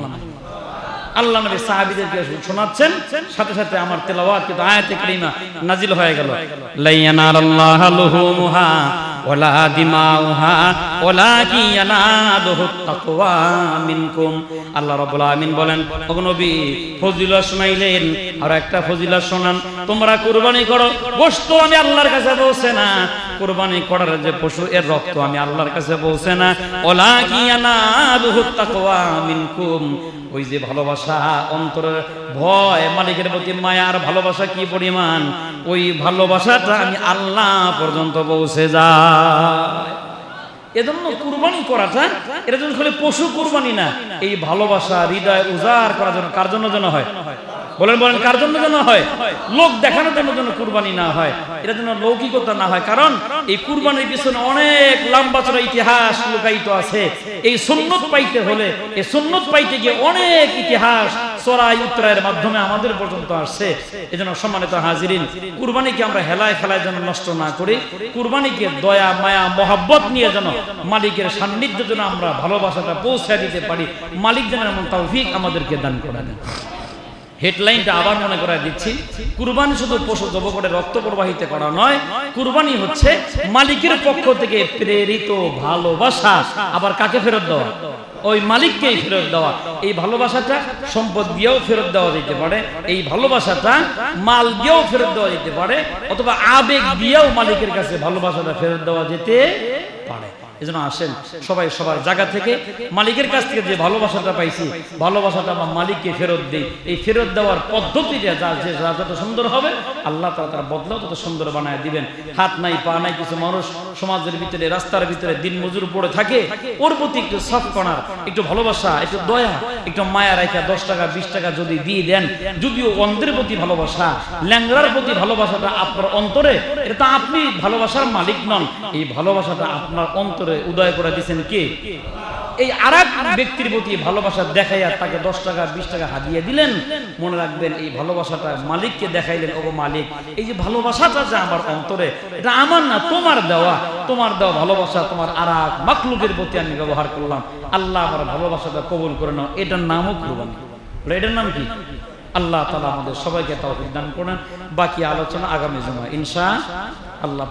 আল্লাহ নবী সাহাবীদেরকে শোনাচ্ছেন, সাথে সাথে আমার তেলাওয়াত কিন্তু আয়াতে কারিমা নাজিল হয়ে গেল। লা ইয়ানালাল্লাহু লুহুমুহা ওয়ালা দিমাউহা ওয়ালাকিন ইয়ানালুহুত তাকওয়া মিনকুম। আল্লাহ রাব্বুল আলামিন বলেন, ওগো নবী ফজিলত শুনাইলেন, আর একটা ফজিলত শোনান, তোমরা কুরবানি করো, গোশত আমি আল্লাহর কাছে পৌঁছে না, কুরবানি করার যে পশু এর রক্ত আমি আল্লাহর কাছে পৌঁছে না, ওয়ালাকিন ইয়ানালুহুত তাকওয়া মিনকুম। ওই যে ভালোবাসা, অন্তরের ভয়, মালিকের প্রতি মায়া আর ভালোবাসা কি পরিমাণ, ওই ভালোবাসাটা আমি আল্লাহ পর্যন্ত পৌঁছে যায়। এজন্য কুরবানি করাটা এটা যেন খালি পশু কুরবানি না, এই ভালোবাসা হৃদয় উজাড় করার জন্য, কার জন্য যেন হয় বলেন বলেন, কার জন্য যেন হয়? লোক দেখানোর জন্য যেন কুরবানি না হয়, এটা যেন লৌকিকতা না হয়। কারণ এই কুরবানির পিছনে অনেক লম্বা চড়া ইতিহাস লুকায়িত আছে। এই সুন্নত পাইতে হলে, এই সুন্নত পাইতে গিয়ে অনেক ইতিহাস চড়াই উত্তরায়ের মাধ্যমে আমাদের পর্যন্ত আসছে। এজন্য সম্মানিত হাজিরিন, কুরবানিকে আমরা হেলায় খেলায় যেন নষ্ট না করি, কুরবানিকে দয়া মায়া মহাব্বত নিয়ে যেন মালিকের সান্নিধ্য যেন আমরা ভালোবাসাটা পৌঁছে দিতে পারি। মালিক যেন এমন তৌফিক আমাদেরকে দান করে দেন। হেডলাইনটা আবার মনে করায় দিচ্ছি, কুরবানি শুধু পশু জব করে রক্ত প্রবাহিত করা নয়, কুরবানি হচ্ছে মালিকের পক্ষ থেকে প্রেরিত ভালোবাসা। আবার কাকে ফেরত দেওয়া? ওই মালিককেই ফেরত দেওয়া। এই ভালোবাসাটা সম্পদ দিয়েও ফেরত দেওয়া যেতে পারে, এই ভালোবাসাটা মাল দিয়েও ফেরত দেওয়া যেতে পারে, অথবা আবেগ দিয়েও মালিকের কাছে ভালোবাসাটা ফেরত দেওয়া যেতে পারে। এজন্য আসেন সবাই সবার জায়গা থেকে মালিকের কাছ থেকে যে ভালোবাসাটা পাইছি, ভালোবাসাটা আমরা মালিককে ফেরত দিই। এই ফেরত দেওয়ার পদ্ধতিটা যত সুন্দর হবে, আল্লাহ তাআলা তার বদলাও তত সুন্দর বানায় দিবেন। হাত নাই পা নাই কিছু মানুষ সমাজের ভিতরে, রাস্তার ভিতরে দিন মজুর পড়ে থাকে, ওর প্রতি একটু সফট কর্নার, একটু ভালোবাসা, একটু দয়া, একটু মায়া রাখা 10 টাকা 20 টাকা যদি দিয়ে দেন, যদিও অন্ধের প্রতি ভালোবাসা, ল্যাংড়ার প্রতি ভালোবাসাটা আপনার অন্তরে, এটা তো আপনি ভালোবাসার মালিক নন, এই ভালোবাসাটা আপনার অন্তরে উদয় করে দিয়েছেন কে? এই আরেক ব্যক্তির প্রতি ভালোবাসা দেখাইয়া তাকে 10 টাকা 20 টাকা হাদিয়া দিলেন। মনে রাখবেন, এই ভালোবাসাটা মালিককে দেখাইলেন, ওগো মালিক, এই যে ভালোবাসাটা যে আমার অন্তরে, এটা আমার না, তোমার দেওয়া, তোমার দেওয়া ভালোবাসা তোমার আরেক মাখলুকের প্রতি আমি ব্যবহার করলাম, আল্লাহ আমার ভালোবাসাটা কবুল করে নাও। এটার নামও কুরবানি। এটার নাম কি? আল্লাহ তাআলা আমাদের সবাইকে তৌফিক দান করেন। বাকি আলোচনা আগামী জুমা ইনশাআল্লাহ।